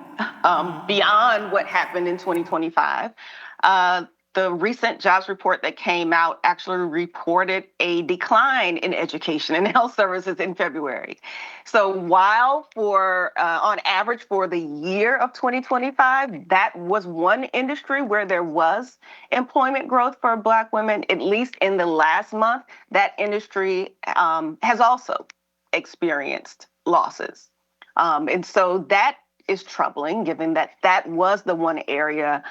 beyond what happened in 2025. The recent jobs report that came out actually reported a decline in education and health services in February. So while on average for the year of 2025, that was one industry where there was employment growth for Black women, at least in the last month, that industry has also experienced losses. And so that is troubling, given that that was the one area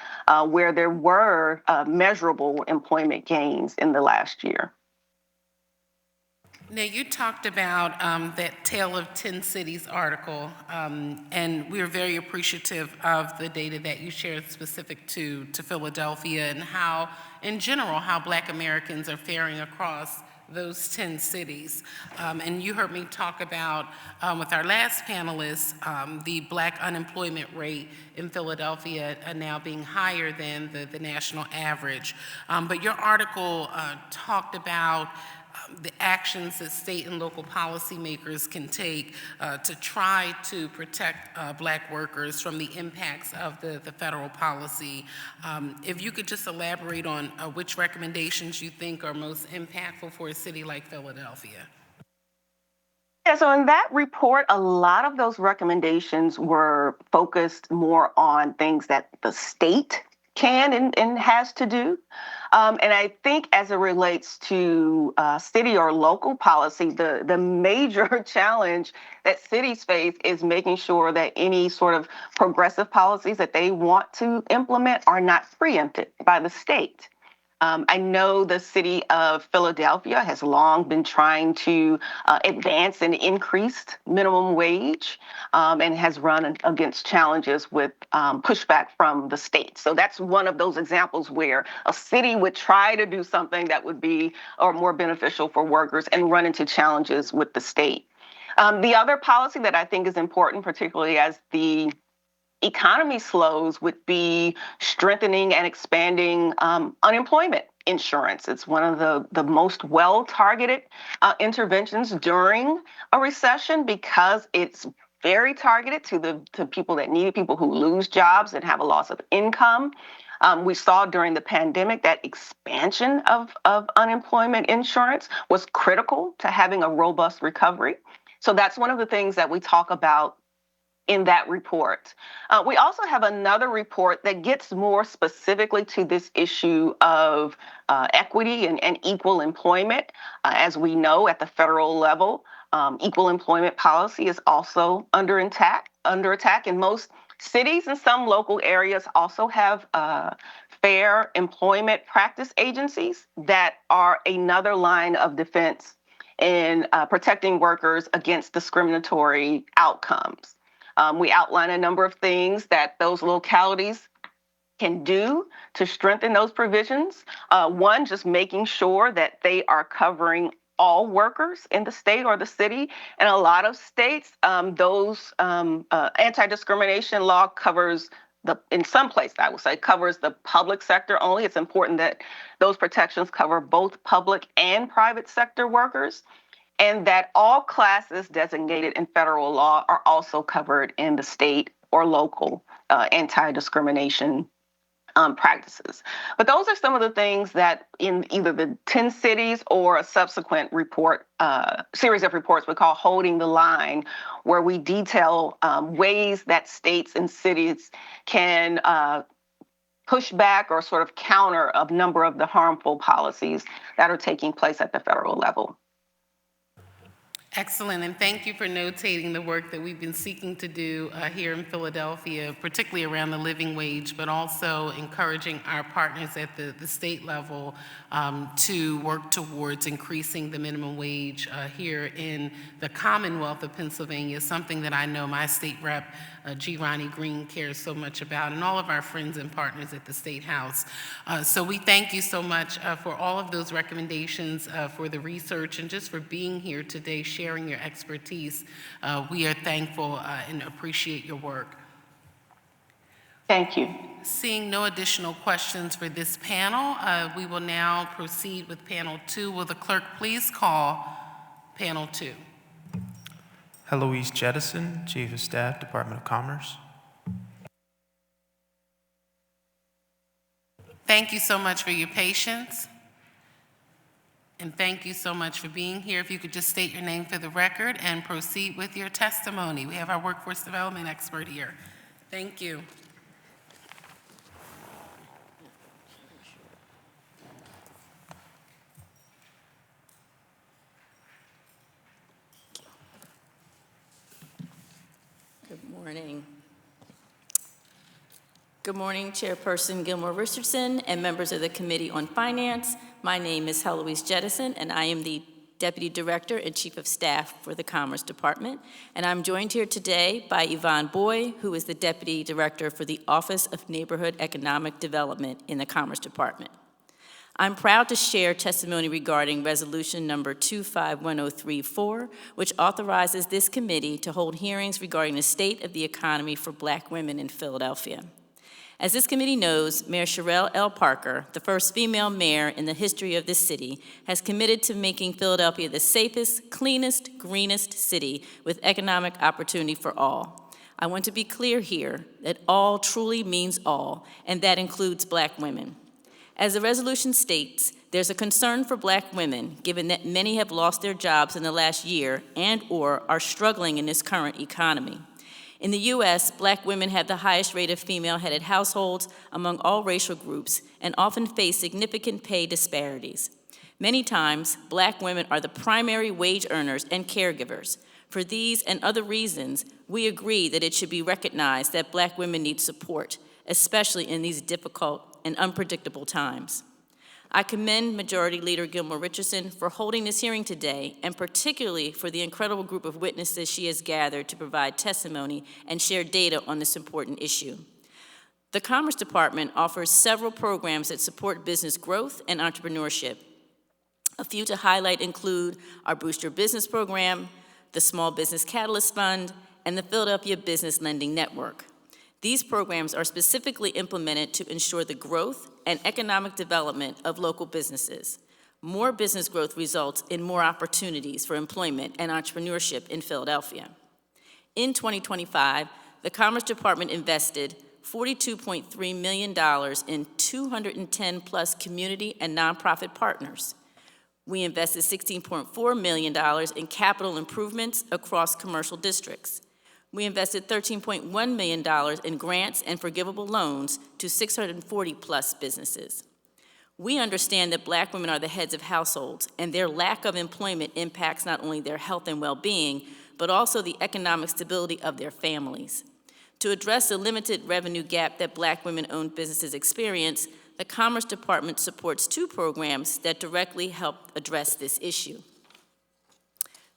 where there were measurable employment gains in the last year. Now, you talked about that Tale of 10 Cities article, and we are very appreciative of the data that you shared specific to Philadelphia and how, in general, how Black Americans are faring across those 10 cities. And you heard me talk about, with our last panelist, the Black unemployment rate in Philadelphia now being higher than the national average. But your article talked about the actions that state and local policymakers can take to try to protect Black workers from the impacts of the federal policy. If you could just elaborate on which recommendations you think are most impactful for a city like Philadelphia. Yeah, so in that report, a lot of those recommendations were focused more on things that the state can and has to do. And I think as it relates to city or local policy, the major challenge that cities face is making sure that any sort of progressive policies that they want to implement are not preempted by the state. I know the city of Philadelphia has long been trying to advance an increased minimum wage and has run against challenges with pushback from the state. So that's one of those examples where a city would try to do something that would be or more beneficial for workers and run into challenges with the state. The other policy that I think is important, particularly as the economy slows, would be strengthening and expanding unemployment insurance. It's one of the most well-targeted interventions during a recession because it's very targeted to people that need it, people who lose jobs and have a loss of income. We saw during the pandemic that expansion of unemployment insurance was critical to having a robust recovery. So that's one of the things that we talk about in that report. We also have another report that gets more specifically to this issue of equity and equal employment. As we know, at the federal level, equal employment policy is also under attack, and most cities and some local areas also have fair employment practice agencies that are another line of defense in protecting workers against discriminatory outcomes. We outline a number of things that those localities can do to strengthen those provisions. One, just making sure that they are covering all workers in the state or the city. In a lot of states, those anti-discrimination law covers in some places, I would say, covers the public sector only. It's important that those protections cover both public and private sector workers, and that all classes designated in federal law are also covered in the state or local anti-discrimination practices. But those are some of the things that in either the 10 cities or a subsequent report, series of reports we call Holding the Line, where we detail ways that states and cities can push back or sort of counter a number of the harmful policies that are taking place at the federal level. Excellent, and thank you for notating the work that we've been seeking to do here in Philadelphia, particularly around the living wage, but also encouraging our partners at the state level to work towards increasing the minimum wage here in the Commonwealth of Pennsylvania, something that I know my state rep, G. Ronnie Green, cares so much about, and all of our friends and partners at the State House. So we thank you so much for all of those recommendations, for the research, and just for being here today, sharing your expertise. We are thankful and appreciate your work. Thank you. Seeing no additional questions for this panel, we will now proceed with panel 2. Will the clerk please call panel 2? Heloise Jettison, Chief of Staff, Department of Commerce. Thank you so much for your patience. And thank you so much for being here. If you could just state your name for the record and proceed with your testimony. We have our workforce development expert here. Thank you. Good morning. Good morning, Chairperson Gilmore Richardson and members of the Committee on Finance. My name is Heloise Jettison, and I am the Deputy Director and Chief of Staff for the Commerce Department. And I'm joined here today by Yvonne Boy, who is the Deputy Director for the Office of Neighborhood Economic Development in the Commerce Department. I'm proud to share testimony regarding Resolution Number 251034, which authorizes this committee to hold hearings regarding the state of the economy for Black women in Philadelphia. As this committee knows, Mayor Sherelle L. Parker, the first female mayor in the history of this city, has committed to making Philadelphia the safest, cleanest, greenest city with economic opportunity for all. I want to be clear here that all truly means all, and that includes Black women. As the resolution states, there's a concern for Black women, given that many have lost their jobs in the last year and/or are struggling in this current economy. In the U.S., Black women have the highest rate of female-headed households among all racial groups and often face significant pay disparities. Many times, Black women are the primary wage earners and caregivers. For these and other reasons, we agree that it should be recognized that Black women need support, especially in these difficult and unpredictable times. I commend Majority Leader Gilmore Richardson for holding this hearing today, and particularly for the incredible group of witnesses she has gathered to provide testimony and share data on this important issue. The Commerce Department offers several programs that support business growth and entrepreneurship. A few to highlight include our Boost Your Business program, the Small Business Catalyst Fund, and the Philadelphia Business Lending Network. These programs are specifically implemented to ensure the growth and economic development of local businesses. More business growth results in more opportunities for employment and entrepreneurship in Philadelphia. In 2025, the Commerce Department invested $42.3 million in 210 plus community and nonprofit partners. We invested $16.4 million in capital improvements across commercial districts. We invested $13.1 million in grants and forgivable loans to 640 plus businesses. We understand that Black women are the heads of households, and their lack of employment impacts not only their health and well-being, but also the economic stability of their families. To address the limited revenue gap that Black women-owned businesses experience, the Commerce Department supports two programs that directly help address this issue.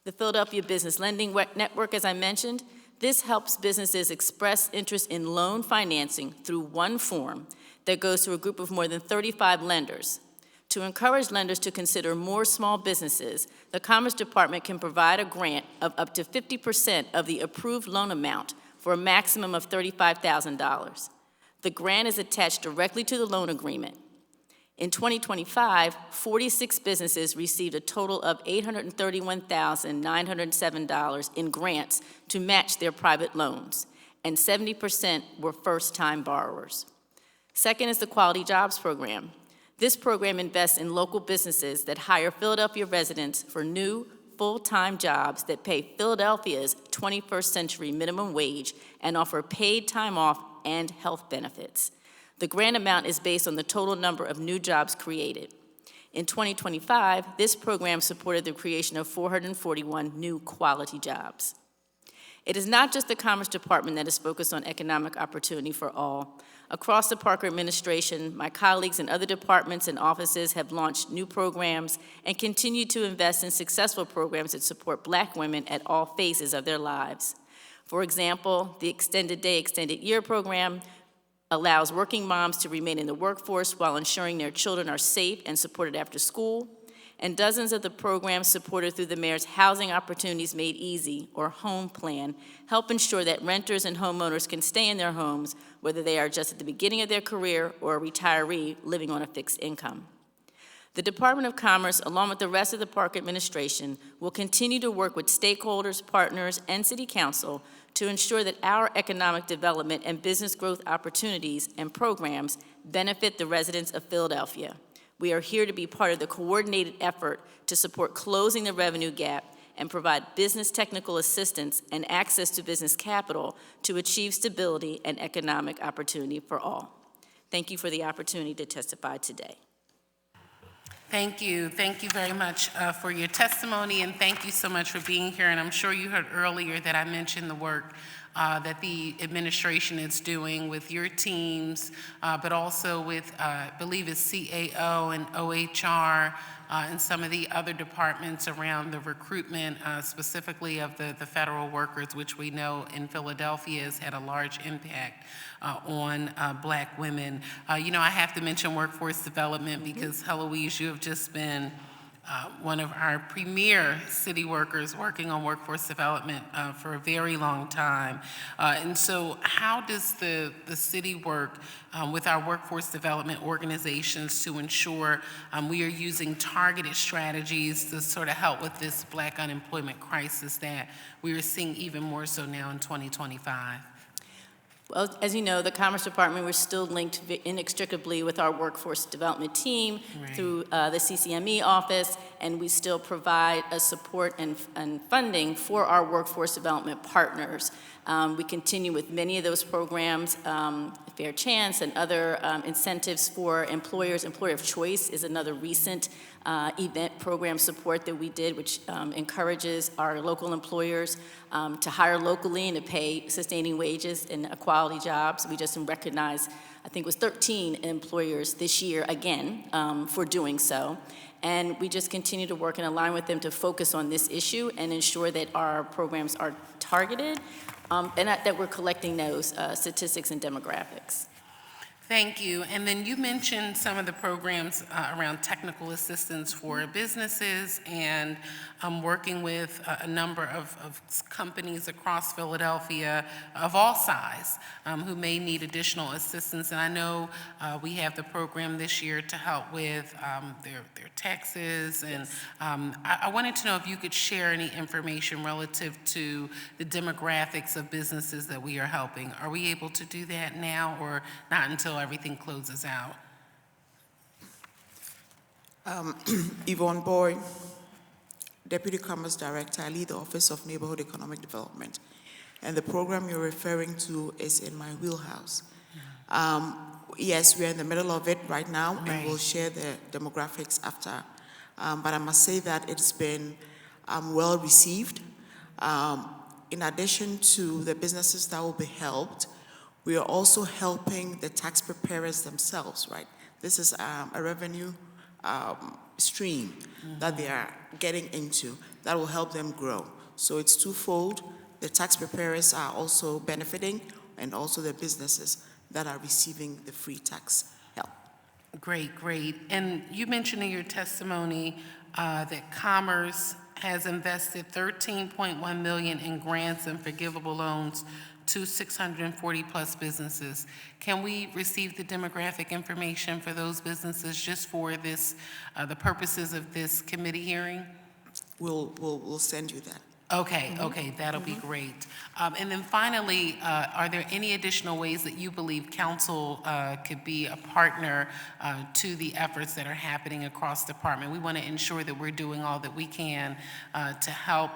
The Philadelphia Business Lending Network, as I mentioned, this helps businesses express interest in loan financing through one form that goes to a group of more than 35 lenders. To encourage lenders to consider more small businesses, the Commerce Department can provide a grant of up to 50% of the approved loan amount for a maximum of $35,000. The grant is attached directly to the loan agreement. In 2025, 46 businesses received a total of $831,907 in grants to match their private loans, and 70% were first-time borrowers. Second is the Quality Jobs Program. This program invests in local businesses that hire Philadelphia residents for new, full-time jobs that pay Philadelphia's 21st century minimum wage and offer paid time off and health benefits. The grant amount is based on the total number of new jobs created. In 2025, this program supported the creation of 441 new quality jobs. It is not just the Commerce Department that is focused on economic opportunity for all. Across the Parker administration, my colleagues in other departments and offices have launched new programs and continue to invest in successful programs that support Black women at all phases of their lives. For example, the Extended Day, Extended Year program allows working moms to remain in the workforce while ensuring their children are safe and supported after school. And dozens of the programs supported through the mayor's Housing Opportunities Made Easy, or HOME plan, help ensure that renters and homeowners can stay in their homes, whether they are just at the beginning of their career or a retiree living on a fixed income. The Department of Commerce, along with the rest of the Park administration, will continue to work with stakeholders, partners, and City Council to ensure that our economic development and business growth opportunities and programs benefit the residents of Philadelphia. We are here to be part of the coordinated effort to support closing the revenue gap and provide business technical assistance and access to business capital to achieve stability and economic opportunity for all. Thank you for the opportunity to testify today. Thank you. Thank you very much for your testimony, and thank you so much for being here. And I'm sure you heard earlier that I mentioned the work that the administration is doing with your teams, but also with, I believe it's CAO and OHR, and some of the other departments around the recruitment, specifically of the federal workers, which we know in Philadelphia has had a large impact on Black women. You know, I have to mention workforce development because, Heloise, you have just been one of our premier city workers working on workforce development for a very long time. And so how does the city work with our workforce development organizations to ensure we are using targeted strategies to sort of help with this Black unemployment crisis that we are seeing even more so now in 2025? Well, as you know, the Commerce Department, we're still linked inextricably with our workforce development team through the CCME office, and we still provide a support and funding for our workforce development partners. We continue with many of those programs, Fair Chance and other incentives for employers. Employer of Choice is another recent event program support that we did, which encourages our local employers to hire locally and to pay sustaining wages and quality jobs. We just recognized, I think it was 13 employers this year again for doing so. And we just continue to work and align with them to focus on this issue and ensure that our programs are targeted and that we're collecting those statistics and demographics. Thank you. And then you mentioned some of the programs around technical assistance for businesses and working with a number of companies across Philadelphia of all size who may need additional assistance. And I know we have the program this year to help with their taxes. And I wanted to know if you could share any information relative to the demographics of businesses that we are helping. Are we able to do that now or not until everything closes out? Yvonne Boy, Deputy Commerce Director. I lead the Office of Neighborhood Economic Development. And the program you're referring to is in my wheelhouse. Yes, we're in the middle of it right now, and we'll share the demographics after. But I must say that it's been well received. In addition to the businesses that will be helped, we are also helping the tax preparers themselves, right? This is a revenue stream that they are getting into that will help them grow. So it's twofold. The tax preparers are also benefiting, and also the businesses that are receiving the free tax help. Great, great. And you mentioned in your testimony that Commerce has invested $13.1 million in grants and forgivable loans to 640 plus businesses. Can we receive the demographic information for those businesses just for this, the purposes of this committee hearing? We'll send you that. Okay, okay, that'll be great. And then finally, are there any additional ways that you believe council could be a partner to the efforts that are happening across the department? We want to ensure that we're doing all that we can to help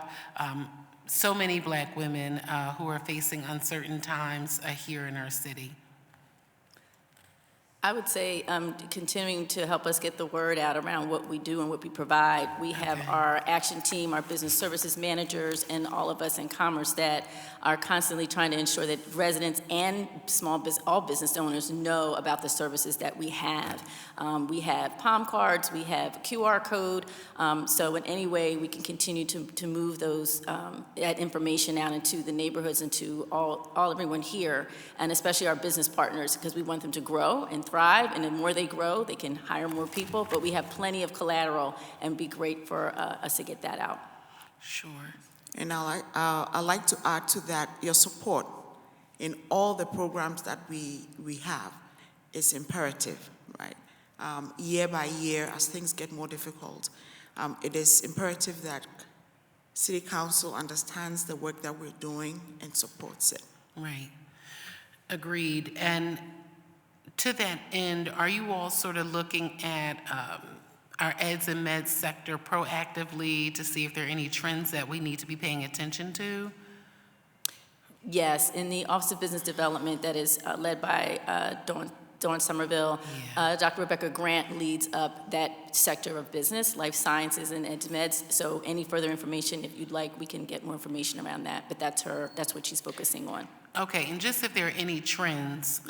so many Black women who are facing uncertain times here in our city. I would say continuing to help us get the word out around what we do and what we provide. We have our action team, our business services managers, and all of us in commerce that are constantly trying to ensure that residents and all business owners know about the services that we have. We have palm cards, we have a QR code, so in any way we can continue to move that information out into the neighborhoods and to everyone here, and especially our business partners, because we want them to grow and thrive, and the more they grow, they can hire more people, but we have plenty of collateral, and it'd be great for us to get that out. Sure. And I'd like to add to that, your support in all the programs that we have is imperative, right? Year by year, as things get more difficult, it is imperative that City Council understands the work that we're doing and supports it. Right. Agreed. And to that end, are you all sort of looking at our eds and meds sector proactively to see if there are any trends that we need to be paying attention to? Yes, in the Office of Business Development that is led by Dawn Somerville, Dr. Rebecca Grant leads up that sector of business, life sciences and ed meds. So any further information, if you'd like, we can get more information around that, but that's what she's focusing on. Okay, and just if there are any trends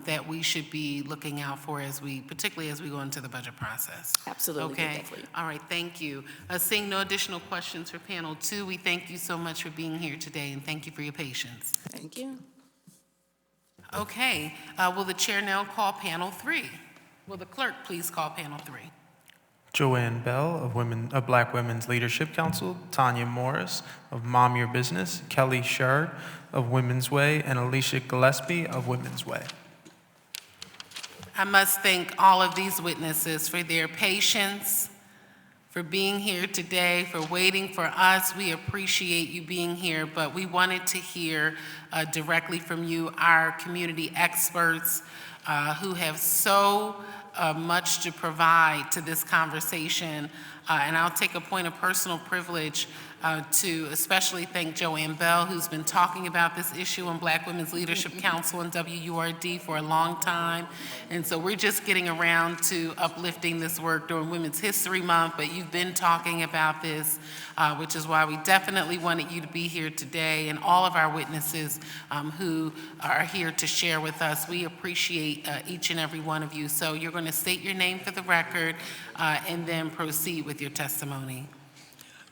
that we should be looking out for particularly as we go into the budget process. Absolutely, Okay, definitely. all right, thank you. Seeing no additional questions for panel 2, we thank you so much for being here today, and thank you for your patience. Thank you. Okay, will the chair now call panel 3? Will the clerk please call panel 3? Joanne Bell of Black Women's Leadership Council, Tanya Morris of Mom Your Business, Kelly Shard of Women's Way, and Alicia Gillespie of Women's Way. I must thank all of these witnesses for their patience, for being here today, for waiting for us. We appreciate you being here, but we wanted to hear directly from you, our community experts who have so much to provide to this conversation. And I'll take a point of personal privilege to especially thank Joanne Bell, who's been talking about this issue on Black Women's Leadership Council and WURD for a long time. And so we're just getting around to uplifting this work during Women's History Month, but you've been talking about this, which is why we definitely wanted you to be here today, and all of our witnesses who are here to share with us. We appreciate each and every one of you. So you're going to state your name for the record and then proceed with your testimony.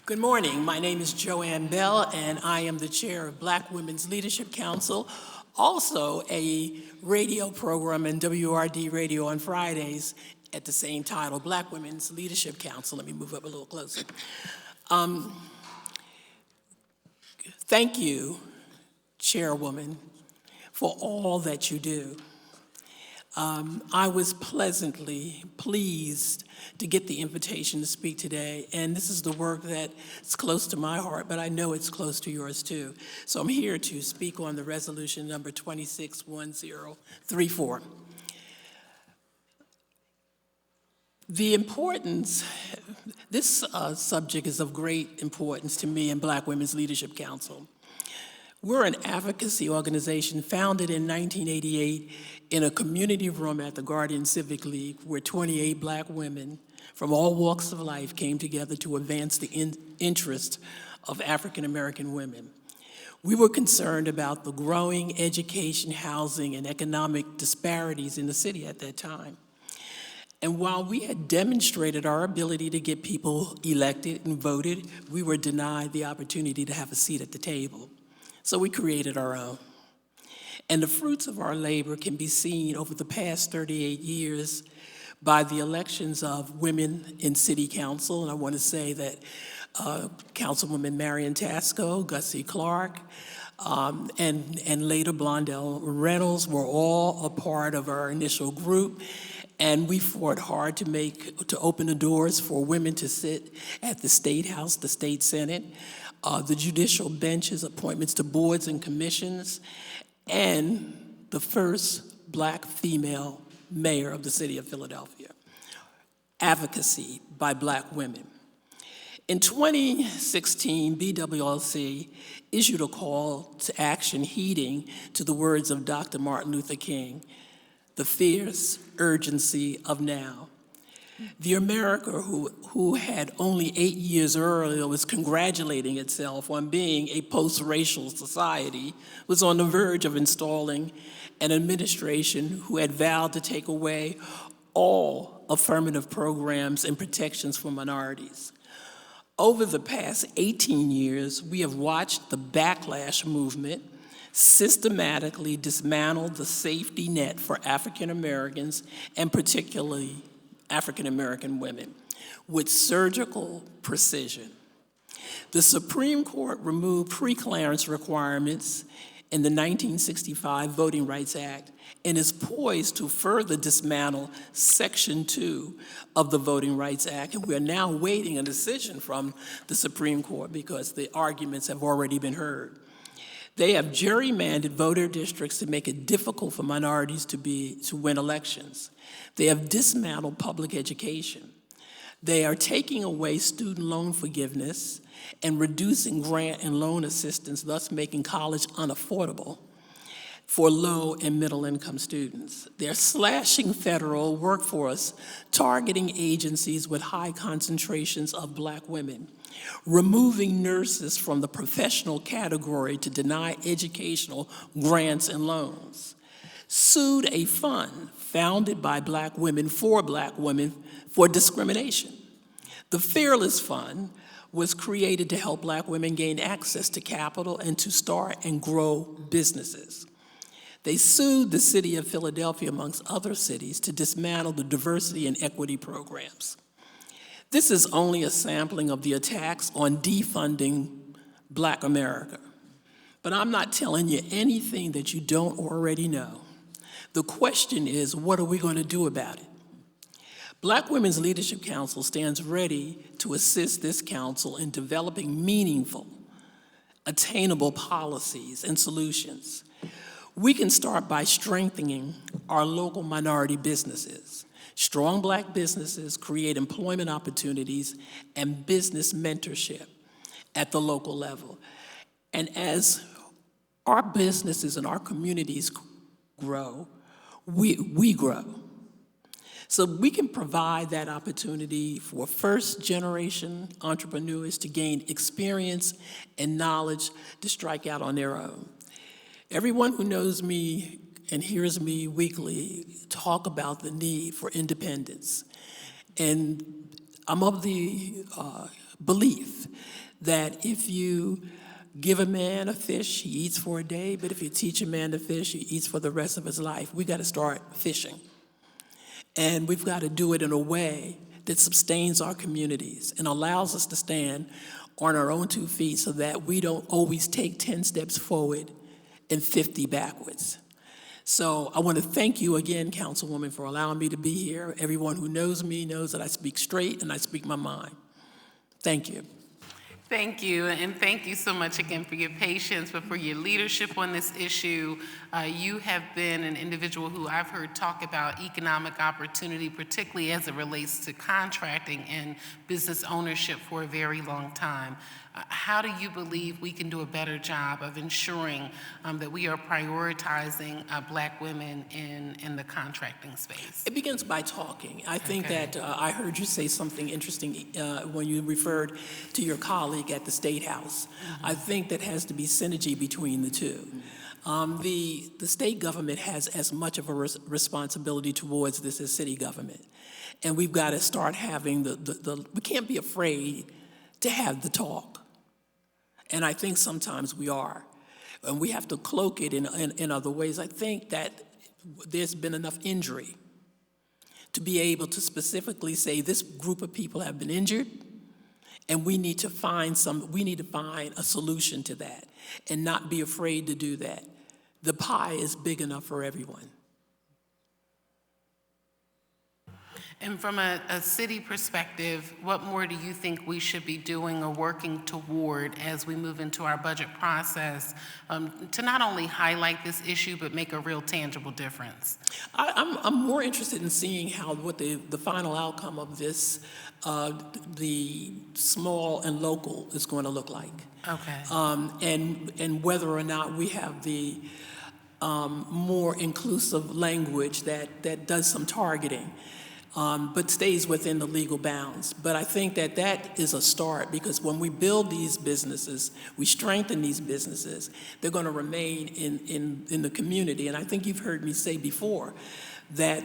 Good morning. My name is Joanne Bell, and I am the chair of Black Women's Leadership Council, also a radio program in WRD Radio on Fridays at the same title, Black Women's Leadership Council. Let me move up a little closer. Thank you, Chairwoman, for all that you do. I was pleasantly pleased to get the invitation to speak today, and this is the work that's close to my heart, but I know it's close to yours too. So I'm here to speak on the resolution number 261034. The importance, this subject is of great importance to me and Black Women's Leadership Council. We're an advocacy organization founded in 1988 in a community room at the Guardian Civic League where 28 Black women from all walks of life came together to advance the interest of African American women. We were concerned about the growing education, housing, and economic disparities in the city at that time. And while we had demonstrated our ability to get people elected and voted, we were denied the opportunity to have a seat at the table. So we created our own. And the fruits of our labor can be seen over the past 38 years by the elections of women in city council. And I want to say that Councilwoman Marion Tasco, Gussie Clark, and later Blondell Reynolds were all a part of our initial group. And we fought hard to open the doors for women to sit at the State House, the State Senate, the judicial bench's appointments to boards and commissions, and the first Black female mayor of the city of Philadelphia. Advocacy by Black women. In 2016, BWLC issued a call to action heeding to the words of Dr. Martin Luther King, the fierce urgency of now. The America who had only 8 years earlier was congratulating itself on being a post-racial society was on the verge of installing an administration who had vowed to take away all affirmative programs and protections for minorities. Over the past 18 years, we have watched the backlash movement systematically dismantle the safety net for African Americans, and particularly African American women, with surgical precision. The Supreme Court removed pre-clearance requirements in the 1965 Voting Rights Act and is poised to further dismantle Section 2 of the Voting Rights Act. And we are now waiting a decision from the Supreme Court because the arguments have already been heard. They have gerrymandered voter districts to make it difficult for minorities to win elections. They have dismantled public education. They are taking away student loan forgiveness and reducing grant and loan assistance, thus making college unaffordable for low and middle income students. They're slashing federal workforce, targeting agencies with high concentrations of Black women, removing nurses from the professional category to deny educational grants and loans, sued a fund founded by Black women for discrimination. The Fearless Fund was created to help Black women gain access to capital and to start and grow businesses. They sued the city of Philadelphia, amongst other cities, to dismantle the diversity and equity programs. This is only a sampling of the attacks on defunding Black America. But I'm not telling you anything that you don't already know. The question is, what are we going to do about it? Black Women's Leadership Council stands ready to assist this council in developing meaningful, attainable policies and solutions. We can start by strengthening our local minority businesses. Strong Black businesses create employment opportunities and business mentorship at the local level. And as our businesses and our communities grow, we grow. So we can provide that opportunity for first-generation entrepreneurs to gain experience and knowledge to strike out on their own. Everyone who knows me and hears me weekly talk about the need for independence. And I'm of the belief that if you give a man a fish, he eats for a day, but if you teach a man to fish, he eats for the rest of his life. We got to start fishing. And we've got to do it in a way that sustains our communities and allows us to stand on our own 2 feet so that we don't always take 10 steps forward and 50 backwards. So I want to thank you again, Councilwoman, for allowing me to be here. Everyone who knows me knows that I speak straight and I speak my mind. Thank you. Thank you, and thank you so much again for your patience, but for your leadership on this issue. You have been an individual who I've heard talk about economic opportunity, particularly as it relates to contracting and business ownership for a very long time. How do you believe we can do a better job of ensuring that we are prioritizing Black women in the contracting space? It begins by talking. I think that I heard you say something interesting when you referred to your colleague at the State House. Mm-hmm. I think that has to be synergy between the two. The state government has as much of a responsibility towards this as city government. And we've got to start having we can't be afraid to have the talk. And I think sometimes we are. And we have to cloak it in other ways. I think that there's been enough injury to be able to specifically say this group of people have been injured, and we need to find a solution to that and not be afraid to do that. The pie is big enough for everyone. And from a city perspective, what more do you think we should be doing or working toward as we move into our budget process to not only highlight this issue, but make a real tangible difference? I'm more interested in seeing what the final outcome of this, the small and local is going to look like. Okay. And whether or not we have the more inclusive language that does some targeting. But stays within the legal bounds. But I think that is a start, because when we build these businesses, we strengthen these businesses, they're going to remain in the community. And I think you've heard me say before that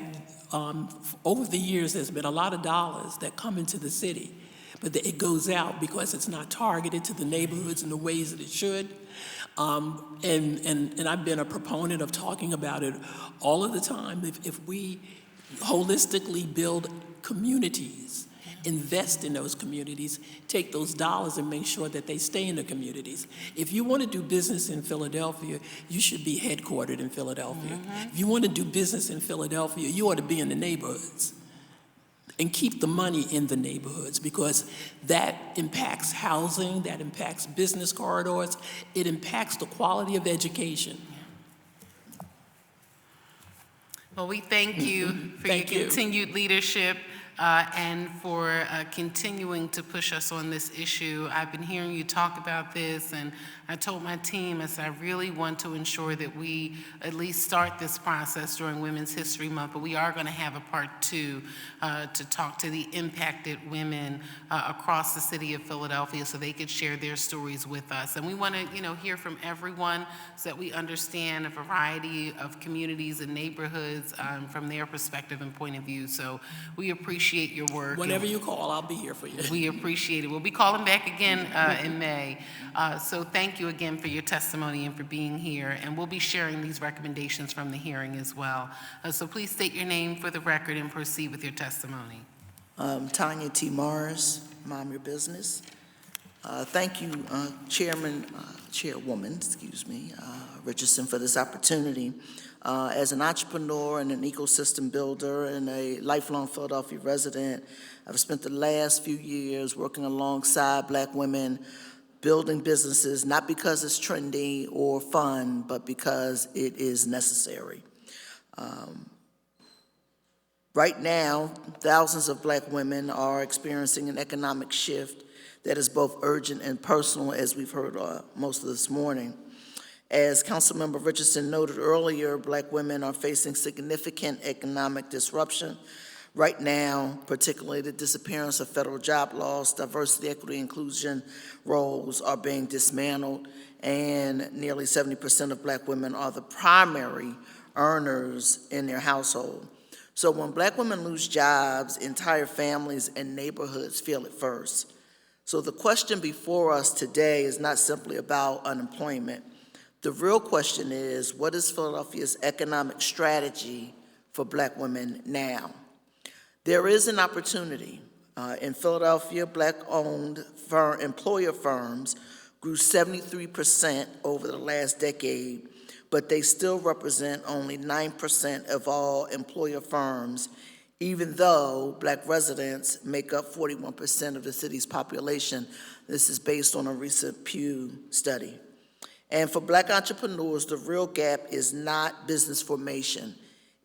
over the years, there's been a lot of dollars that come into the city, but it goes out because it's not targeted to the neighborhoods in the ways that it should. And I've been a proponent of talking about it all of the time. If we holistically build communities, invest in those communities, take those dollars and make sure that they stay in the communities. If you want to do business in Philadelphia, you should be headquartered in Philadelphia. Mm-hmm. If you want to do business in Philadelphia, you ought to be in the neighborhoods and keep the money in the neighborhoods, because that impacts housing, that impacts business corridors, it impacts the quality of education. Well, we thank you for Thank your you. continued leadership and for continuing to push us on this issue. I've been hearing you talk about this, and I told my team, I really want to ensure that we at least start this process during Women's History Month, but we are going to have a part 2 to talk to the impacted women across the city of Philadelphia so they could share their stories with us. And we want to, hear from everyone so that we understand a variety of communities and neighborhoods from their perspective and point of view. So we appreciate your work. Whenever you call, I'll be here for you. We appreciate it. We'll be calling back again in May. So thank you again for your testimony and for being here. And we'll be sharing these recommendations from the hearing as well. So please state your name for the record and proceed with your testimony. Tanya T. Morris, Mom Your Business. Thank you, Chairwoman, Richardson, for this opportunity. As an entrepreneur and an ecosystem builder and a lifelong Philadelphia resident, I've spent the last few years working alongside Black women, building businesses, not because it's trendy or fun, but because it is necessary. Right now, thousands of Black women are experiencing an economic shift that is both urgent and personal, as we've heard most of this morning. As Councilmember Richardson noted earlier, Black women are facing significant economic disruption. Right now, particularly the disappearance of federal job laws, diversity, equity, inclusion roles are being dismantled, and nearly 70% of Black women are the primary earners in their household. So when Black women lose jobs, entire families and neighborhoods feel it first. So the question before us today is not simply about unemployment. The real question is, what is Philadelphia's economic strategy for Black women now? There is an opportunity. In Philadelphia, Black-owned employer firms grew 73% over the last decade, but they still represent only 9% of all employer firms, even though Black residents make up 41% of the city's population. This is based on a recent Pew study. And for Black entrepreneurs, the real gap is not business formation.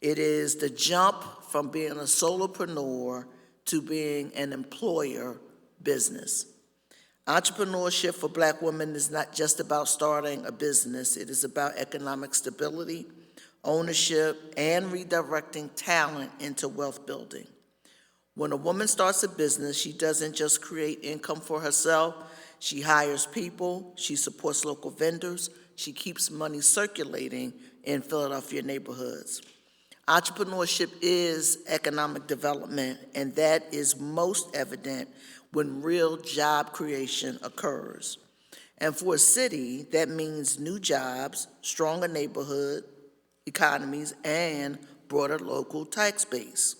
It is the jump from being a solopreneur to being an employer business. Entrepreneurship for Black women is not just about starting a business. It is about economic stability, ownership, and redirecting talent into wealth building. When a woman starts a business, she doesn't just create income for herself. She hires people, she supports local vendors, she keeps money circulating in Philadelphia neighborhoods. Entrepreneurship is economic development, and that is most evident when real job creation occurs. And for a city, that means new jobs, stronger neighborhood economies, and broader local tax base.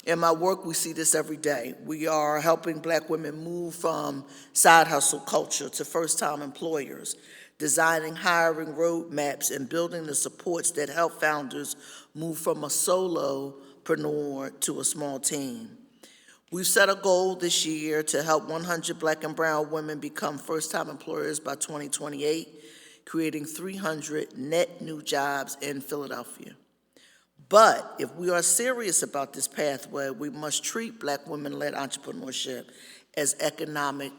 In my work, we see this every day. We are helping Black women move from side hustle culture to first-time employers, designing hiring roadmaps and building the supports that help founders move from a solo entrepreneur to a small team. We've set a goal this year to help 100 Black and brown women become first-time employers by 2028, creating 300 net new jobs in Philadelphia. But if we are serious about this pathway, we must treat Black women-led entrepreneurship as economic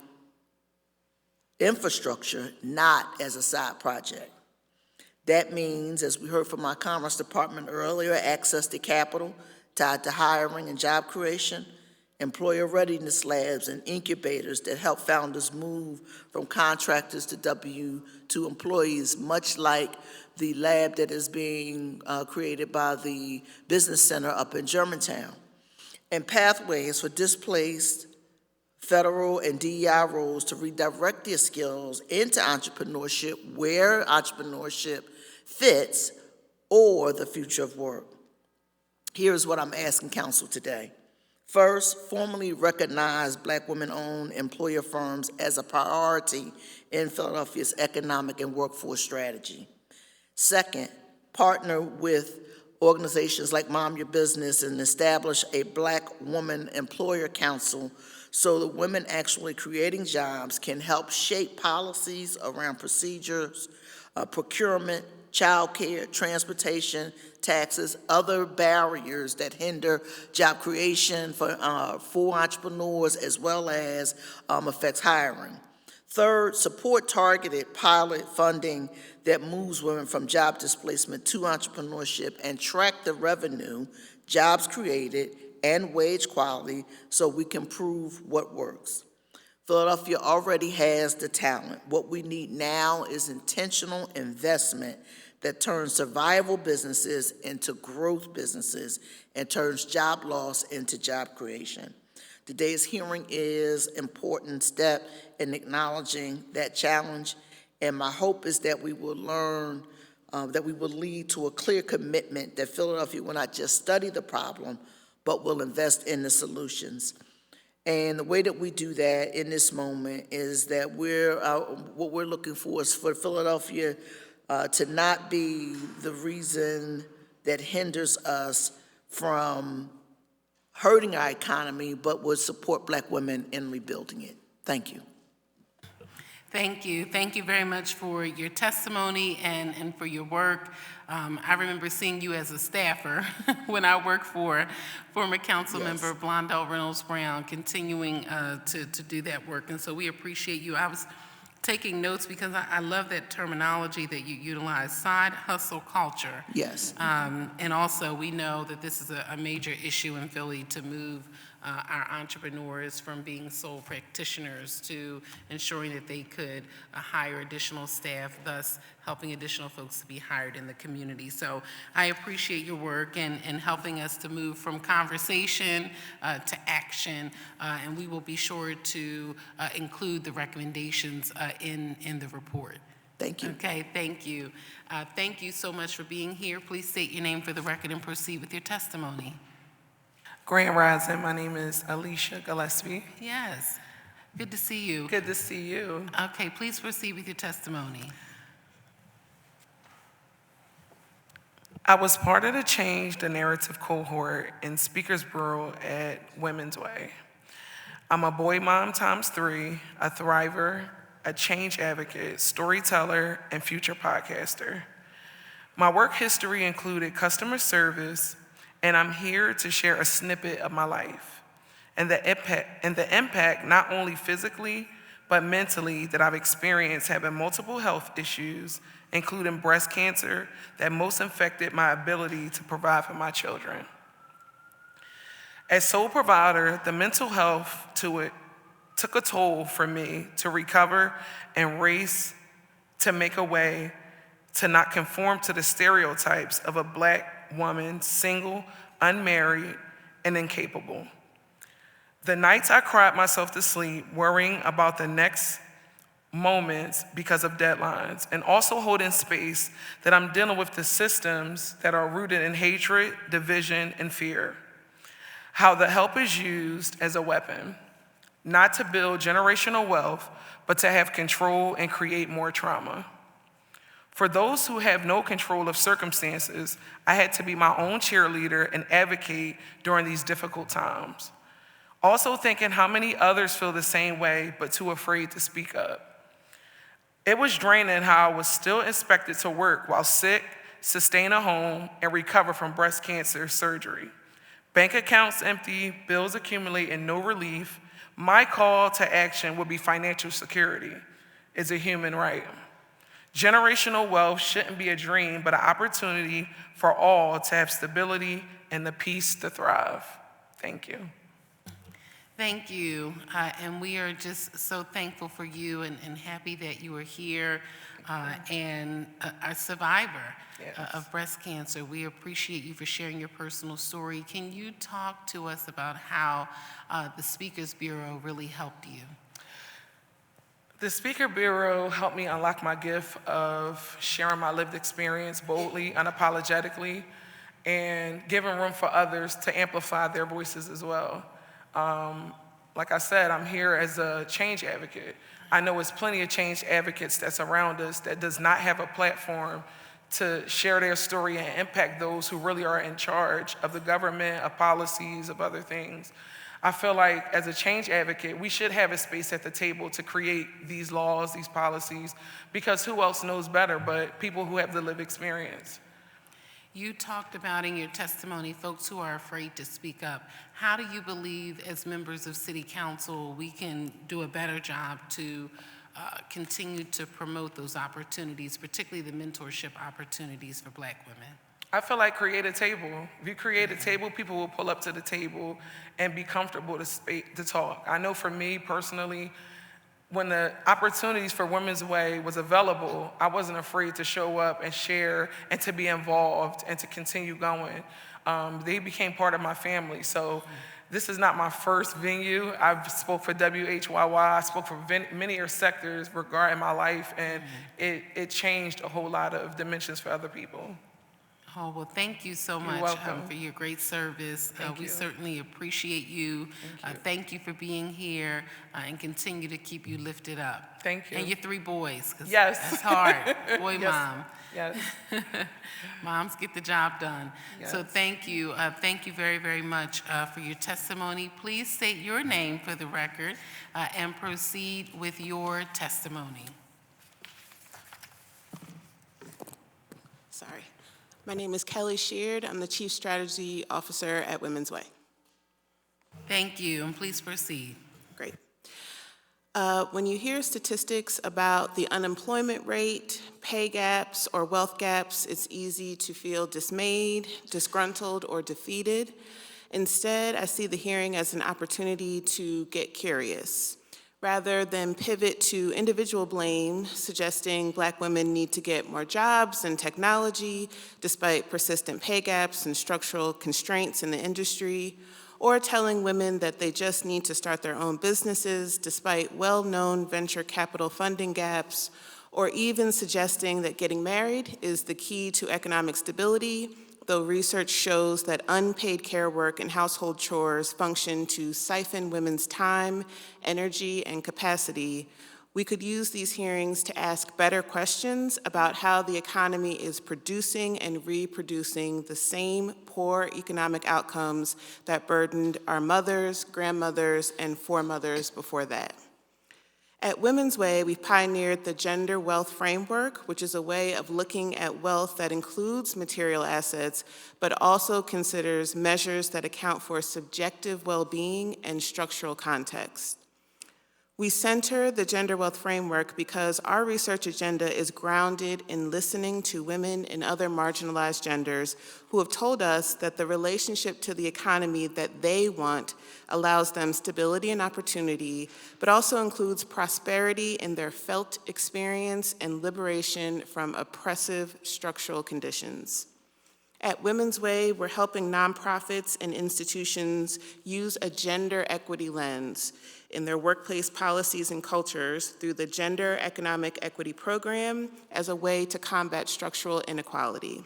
infrastructure, not as a side project. That means, as we heard from our Commerce Department earlier, access to capital tied to hiring and job creation, employer readiness labs and incubators that help founders move from contractors to W-2 employees, much like the lab that is being created by the Business Center up in Germantown. And pathways for displaced federal and DEI roles to redirect their skills into entrepreneurship where entrepreneurship fits or the future of work. Here's what I'm asking Council today. First, formally recognize Black women-owned employer firms as a priority in Philadelphia's economic and workforce strategy. Second, partner with organizations like Mom Your Business and establish a Black Woman Employer Council so the women actually creating jobs can help shape policies around procedures, procurement, childcare, transportation, taxes, other barriers that hinder job creation for entrepreneurs as well as affects hiring. Third, support targeted pilot funding that moves women from job displacement to entrepreneurship and track the revenue, jobs created, and wage quality so we can prove what works. Philadelphia already has the talent. What we need now is intentional investment that turns survival businesses into growth businesses and turns job loss into job creation. Today's hearing is an important step in acknowledging that challenge, and my hope is that we will learn, that we will lead to a clear commitment that Philadelphia will not just study the problem, but will invest in the solutions. And the way that we do that in this moment is that what we're looking for is for Philadelphia to not be the reason that hinders us from hurting our economy, but would support Black women in rebuilding it. Thank you. Thank you. Thank you very much for your testimony and for your work. I remember seeing you as a staffer when I worked for former council member Blondell Reynolds Brown, continuing to do that work. And so we appreciate you. I was taking notes because I love that terminology that you utilize, side hustle culture. Yes. And also we know that this is a major issue in Philly to move our entrepreneurs from being sole practitioners to ensuring that they could hire additional staff, thus helping additional folks to be hired in the community. So I appreciate your work and helping us to move from conversation to action, and we will be sure to include the recommendations in the report. Thank you. Okay, thank you. Thank you so much for being here. Please state your name for the record and proceed with your testimony. Grand Rising, my name is Alicia Gillespie. Yes, good to see you. Good to see you. Okay, please proceed with your testimony. I was part of the Change the Narrative cohort in Speakers Bureau at Women's Way. I'm a boy mom ×3, a thriver, a change advocate, storyteller, and future podcaster. My work history included customer service, and I'm here to share a snippet of my life and the impact not only physically, but mentally that I've experienced having multiple health issues, including breast cancer, that most affected my ability to provide for my children. As sole provider, the mental health to it took a toll for me to recover and race to make a way to not conform to the stereotypes of a Black woman, single, unmarried, and incapable. The nights I cried myself to sleep worrying about the next moments because of deadlines, and also holding space that I'm dealing with the systems that are rooted in hatred, division, and fear. How the help is used as a weapon, not to build generational wealth, but to have control and create more trauma. For those who have no control of circumstances, I had to be my own cheerleader and advocate during these difficult times. Also thinking how many others feel the same way, but too afraid to speak up. It was draining how I was still expected to work while sick, sustain a home, and recover from breast cancer surgery. Bank accounts empty, bills accumulate, and no relief. My call to action would be financial security. It's a human right. Generational wealth shouldn't be a dream, but an opportunity for all to have stability and the peace to thrive. Thank you. Thank you. And we are just so thankful for you and happy that you are here and a survivor of breast cancer. We appreciate you for sharing your personal story. Can you talk to us about how the Speakers Bureau really helped you? The Speaker Bureau helped me unlock my gift of sharing my lived experience boldly, unapologetically, and giving room for others to amplify their voices as well. Like I said, I'm here as a change advocate. I know there's plenty of change advocates that's around us that does not have a platform to share their story and impact those who really are in charge of the government, of policies, of other things. I feel like as a change advocate, we should have a space at the table to create these laws, these policies, because who else knows better but people who have the lived experience. You talked about in your testimony folks who are afraid to speak up. How do you believe as members of City Council we can do a better job to continue to promote those opportunities, particularly the mentorship opportunities for Black women? I feel like create a table. If you create a table, people will pull up to the table and be comfortable to talk. I know for me personally, when the opportunities for Women's Way was available, I wasn't afraid to show up and share and to be involved and to continue going. They became part of my family. So this is not my first venue. I've spoke for WHYY, I spoke for many sectors regarding my life, and it changed a whole lot of dimensions for other people. Oh, well, thank you so You're much welcome. for your great service. We you. certainly appreciate you. Thank you for being here and continue to keep you lifted up. Thank you. And your 3 boys, because Yes. that's hard. Boy, Yes. mom. Yes. Moms get the job done. So Yes. thank you. Thank you very, very much for your testimony. Please state your name for the record and proceed with your testimony. Sorry. My name is Kelly Sheard. I'm the Chief Strategy Officer at Women's Way. Thank you, and please proceed. Great. When you hear statistics about the unemployment rate, pay gaps, or wealth gaps, it's easy to feel dismayed, disgruntled, or defeated. Instead, I see the hearing as an opportunity to get curious. Rather than pivot to individual blame, suggesting Black women need to get more jobs and technology despite persistent pay gaps and structural constraints in the industry, or telling women that they just need to start their own businesses despite well-known venture capital funding gaps, or even suggesting that getting married is the key to economic stability, though research shows that unpaid care work and household chores function to siphon women's time, energy, and capacity, we could use these hearings to ask better questions about how the economy is producing and reproducing the same poor economic outcomes that burdened our mothers, grandmothers, and foremothers before that. At Women's Way, we've pioneered the Gender Wealth Framework, which is a way of looking at wealth that includes material assets, but also considers measures that account for subjective well-being and structural context. We center the Gender Wealth Framework because our research agenda is grounded in listening to women and other marginalized genders who have told us that the relationship to the economy that they want allows them stability and opportunity, but also includes prosperity in their felt experience and liberation from oppressive structural conditions. At Women's Way, we're helping nonprofits and institutions use a gender equity lens in their workplace policies and cultures through the Gender Economic Equity Program as a way to combat structural inequality.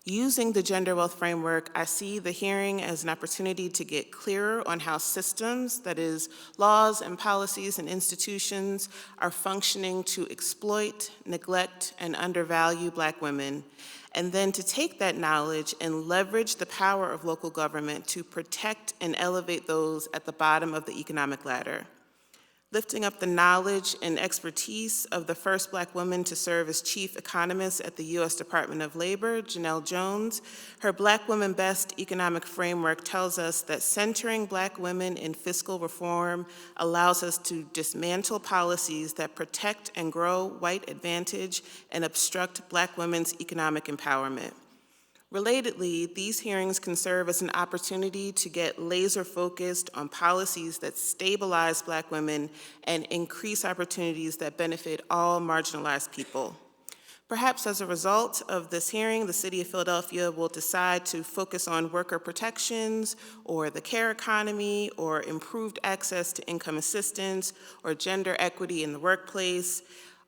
Using the gender wealth framework, I see the hearing as an opportunity to get clearer on how systems, that is, laws and policies and institutions, are functioning to exploit, neglect, and undervalue Black women, and then to take that knowledge and leverage the power of local government to protect and elevate those at the bottom of the economic ladder. Lifting up the knowledge and expertise of the first Black woman to serve as chief economist at the U.S. Department of Labor, Janelle Jones, her Black Women Best economic framework tells us that centering Black women in fiscal reform allows us to dismantle policies that protect and grow white advantage and obstruct Black women's economic empowerment. Relatedly, these hearings can serve as an opportunity to get laser-focused on policies that stabilize Black women and increase opportunities that benefit all marginalized people. Perhaps as a result of this hearing, the City of Philadelphia will decide to focus on worker protections or the care economy or improved access to income assistance or gender equity in the workplace.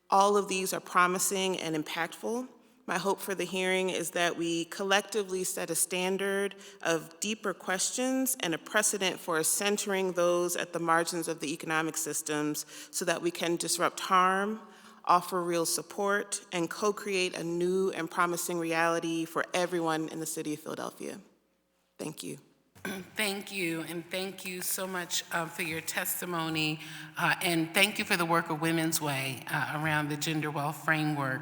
All of these are promising and impactful. My hope for the hearing is that we collectively set a standard of deeper questions and a precedent for centering those at the margins of the economic systems so that we can disrupt harm, offer real support, and co-create a new and promising reality for everyone in the City of Philadelphia. Thank you. Thank you, and thank you so much for your testimony, and thank you for the work of Women's Way around the gender wealth framework.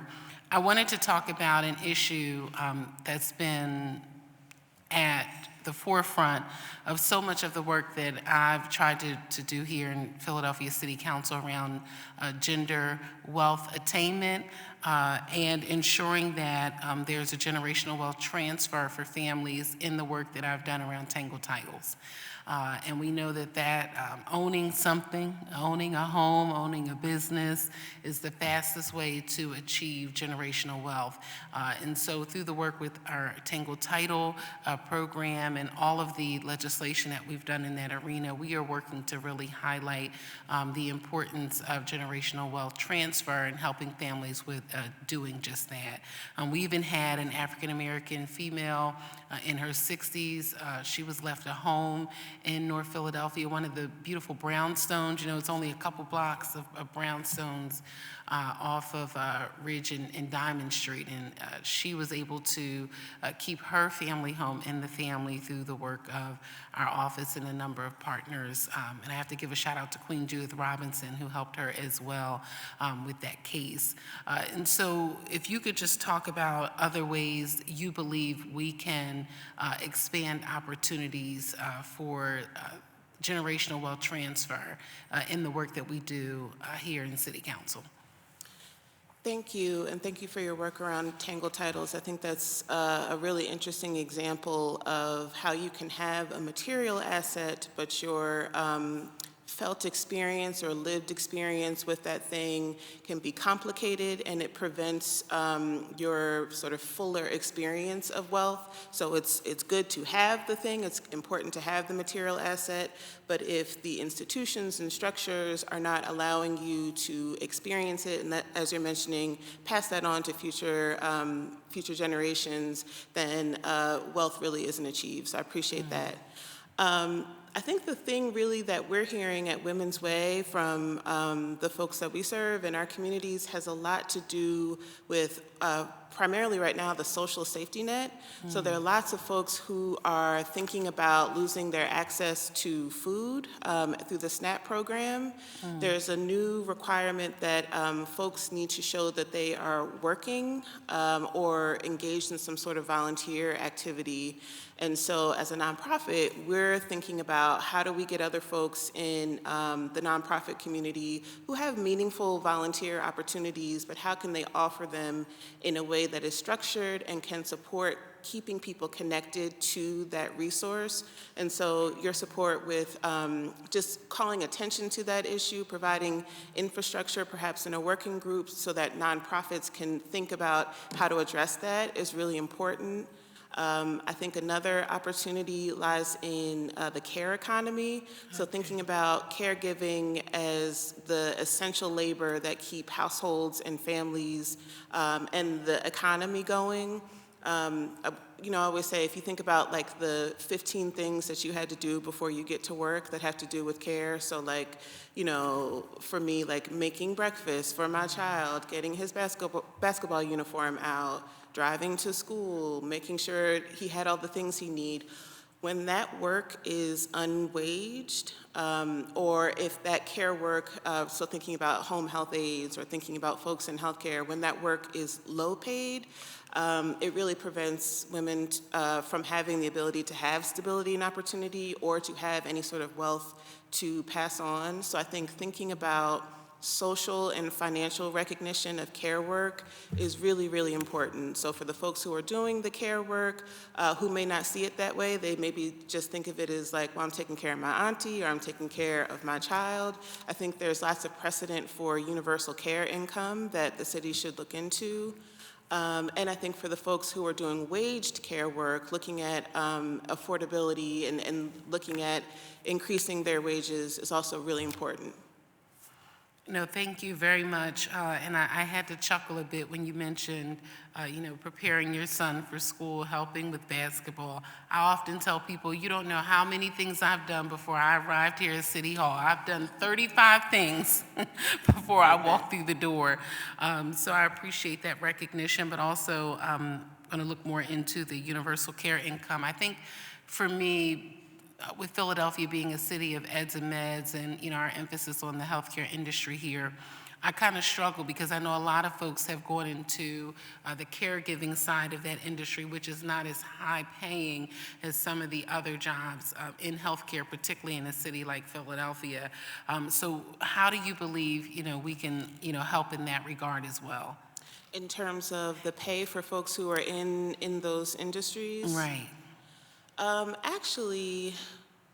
I wanted to talk about an issue that's been at the forefront of so much of the work that I've tried to do here in Philadelphia City Council around gender wealth attainment and ensuring that there's a generational wealth transfer for families in the work that I've done around Tangle Titles. And we know that owning something, owning a home, owning a business is the fastest way to achieve generational wealth. And so through the work with our Tangle Title program and all of the legislation that we've done in that arena, we are working to really highlight the importance of generational wealth transfer and helping families with doing just that. We even had an African-American female in her 60s. She was left at home in North Philadelphia, one of the beautiful brownstones. You know, it's only a couple blocks of brownstones off of Ridge and Diamond Street. And she was able to keep her family home and the family through the work of our office and a number of partners. And I have to give a shout out to Queen Judith Robinson, who helped her as well with that case. And so if you could just talk about other ways you believe we can expand opportunities for generational wealth transfer in the work that we do here in City Council. Thank you, and thank you for your work around Tangle Titles. I think that's a really interesting example of how you can have a material asset, but your felt experience or lived experience with that thing can be complicated, and it prevents your sort of fuller experience of wealth. So it's good to have the thing, it's important to have the material asset, but if the institutions and structures are not allowing you to experience it, and that, as you're mentioning, pass that on to future generations, then wealth really isn't achieved. So I appreciate that. I think the thing really that we're hearing at Women's Way from the folks that we serve in our communities has a lot to do with primarily right now the social safety net. So there are lots of folks who are thinking about losing their access to food through the SNAP program. There's a new requirement that folks need to show that they are working or engaged in some sort of volunteer activity. And so as a nonprofit, we're thinking about how do we get other folks in the nonprofit community who have meaningful volunteer opportunities, but how can they offer them in a way that is structured and can support keeping people connected to that resource. And so your support with just calling attention to that issue, providing infrastructure perhaps in a working group so that nonprofits can think about how to address that is really important. I think another opportunity lies in the care economy. So thinking about caregiving as the essential labor that keep households and families and the economy going. You know, I always say, if you think about like the 15 things that you had to do before you get to work that have to do with care, so like, you know, for me, like making breakfast for my child, getting his basketball uniform out, driving to school, making sure he had all the things he need. When that work is unwaged, or if that care work, so thinking about home health aides or thinking about folks in healthcare, when that work is low paid, it really prevents women from having the ability to have stability and opportunity or to have any sort of wealth to pass on. So I think thinking about social and financial recognition of care work is really, really important. So for the folks who are doing the care work, who may not see it that way, they maybe just think of it as like, well, I'm taking care of my auntie or I'm taking care of my child. I think there's lots of precedent for universal care income that the city should look into. And I think for the folks who are doing waged care work, looking at affordability and looking at increasing their wages is also really important. No, thank you very much. And I had to chuckle a bit when you mentioned, you know, preparing your son for school, helping with basketball. I often tell people, you don't know how many things I've done before I arrived here at City Hall. I've done 35 things before I walked through the door. So I appreciate that recognition, but also I'm going to look more into the universal care income. I think for me, with Philadelphia being a city of eds and meds and, you know, our emphasis on the healthcare industry here, I kind of struggle because I know a lot of folks have gone into the caregiving side of that industry, which is not as high paying as some of the other jobs in healthcare, particularly in a city like Philadelphia. So how do you believe, you know, we can, you know, help in that regard as well? In terms of the pay for folks who are in those industries? Right. Actually,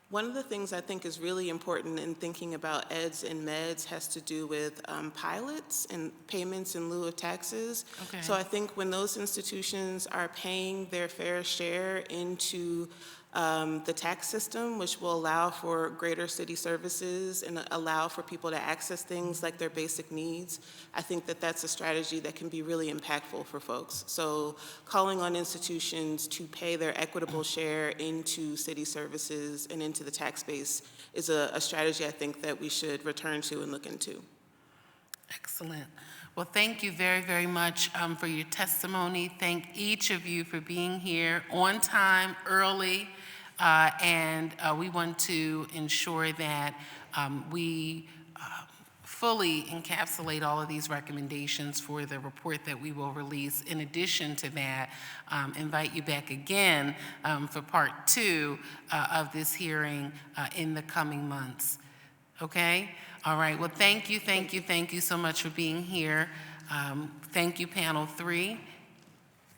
one of the things I think is really important in thinking about eds and meds has to do with pilots and payments in lieu of taxes. Okay. So I think when those institutions are paying their fair share into the tax system, which will allow for greater city services and allow for people to access things like their basic needs, I think that that's a strategy that can be really impactful for folks. So calling on institutions to pay their equitable share into city services and into the tax base is a strategy I think that we should return to and look into. Excellent. Well, thank you very, very much for your testimony. Thank each of you for being here on time, early, and we want to ensure that we fully encapsulate all of these recommendations for the report that we will release. In addition to that, invite you back again for part 2 of this hearing in the coming months. Okay? All right. Well, thank you so much for being here. Thank you, panel 3.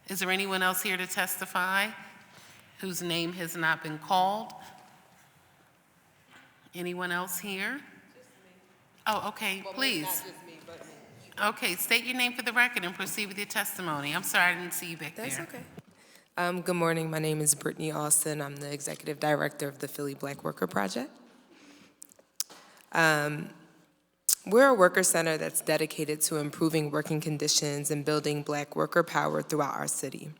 Is there anyone else here to testify whose name has not been called? Anyone else here? Oh, okay, please. Not just me, but me. Okay, state your name for the record and proceed with your testimony. I'm sorry, I didn't see you back there. That's okay. Good morning. My name is Brittany Austin. I'm the executive director of the Philly Black Worker Project. We're a worker center that's dedicated to improving working conditions and building Black worker power throughout our city.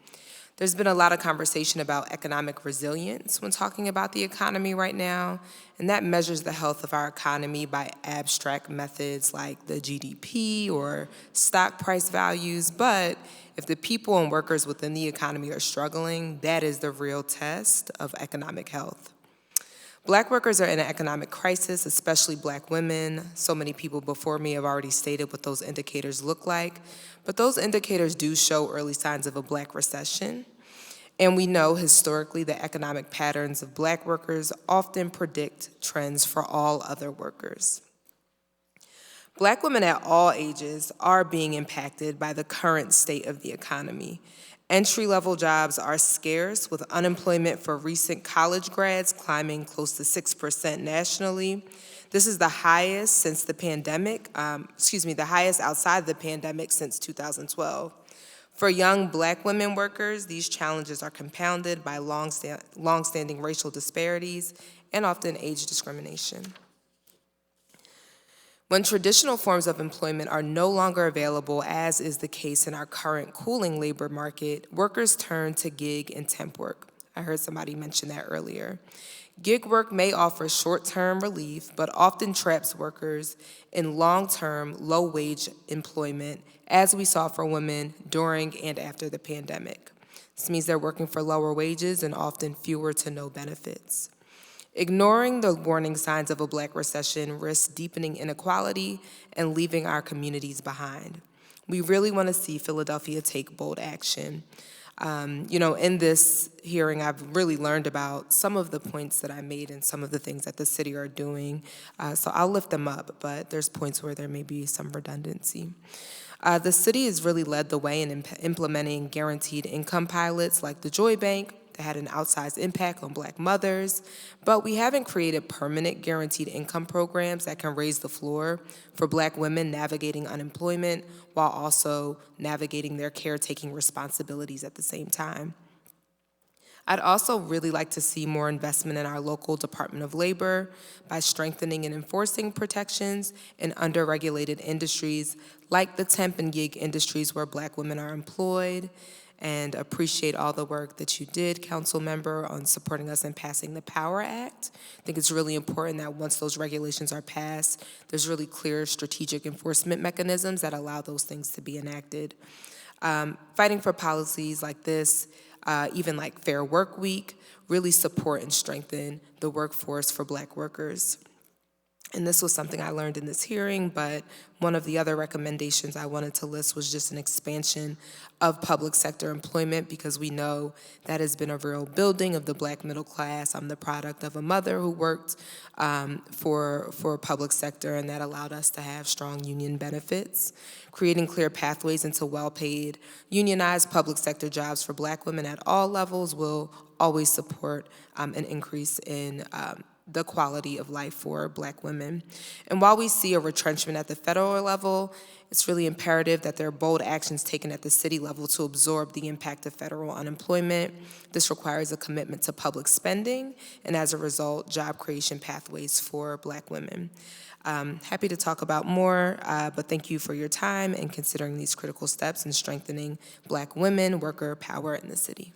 There's been a lot of conversation about economic resilience when talking about the economy right now, and that measures the health of our economy by abstract methods like the GDP or stock price values. But if the people and workers within the economy are struggling, that is the real test of economic health. Black workers are in an economic crisis, especially Black women. So many people before me have already stated what those indicators look like, but those indicators do show early signs of a Black recession. And we know historically the economic patterns of Black workers often predict trends for all other workers. Black women at all ages are being impacted by the current state of the economy. Entry-level jobs are scarce, with unemployment for recent college grads climbing close to 6% nationally. This is the highest since the pandemic, the highest outside the pandemic since 2012. For young Black women workers, these challenges are compounded by long-standing racial disparities and often age discrimination. When traditional forms of employment are no longer available, as is the case in our current cooling labor market, workers turn to gig and temp work. I heard somebody mention that earlier. Gig work may offer short-term relief, but often traps workers in long-term, low-wage employment, as we saw for women during and after the pandemic. This means they're working for lower wages and often fewer to no benefits. Ignoring the warning signs of a Black recession risks deepening inequality and leaving our communities behind. We really want to see Philadelphia take bold action. In this hearing, I've really learned about some of the points that I made and some of the things that the city are doing. So I'll lift them up, but there's points where there may be some redundancy. The city has really led the way in implementing guaranteed income pilots like the Joy Bank that had an outsized impact on Black mothers, but we haven't created permanent guaranteed income programs that can raise the floor for Black women navigating unemployment while also navigating their caretaking responsibilities at the same time. I'd also really like to see more investment in our local Department of Labor by strengthening and enforcing protections in underregulated industries like the temp and gig industries where Black women are employed, and appreciate all the work that you did, Council Member, on supporting us in passing the POWER Act. I think it's really important that once those regulations are passed, there's really clear strategic enforcement mechanisms that allow those things to be enacted. Fighting for policies like this, even like Fair Work Week, really support and strengthen the workforce for Black workers. And this was something I learned in this hearing, but one of the other recommendations I wanted to list was just an expansion of public sector employment, because we know that has been a real building of the Black middle class. I'm the product of a mother who worked for public sector, and that allowed us to have strong union benefits. Creating clear pathways into well-paid, unionized public sector jobs for Black women at all levels will always support an increase in the quality of life for Black women. And while we see a retrenchment at the federal level, it's really imperative that there are bold actions taken at the city level to absorb the impact of federal unemployment. This requires a commitment to public spending, and as a result, job creation pathways for Black women. Happy to talk about more, but thank you for your time and considering these critical steps in strengthening Black women, worker power in the city.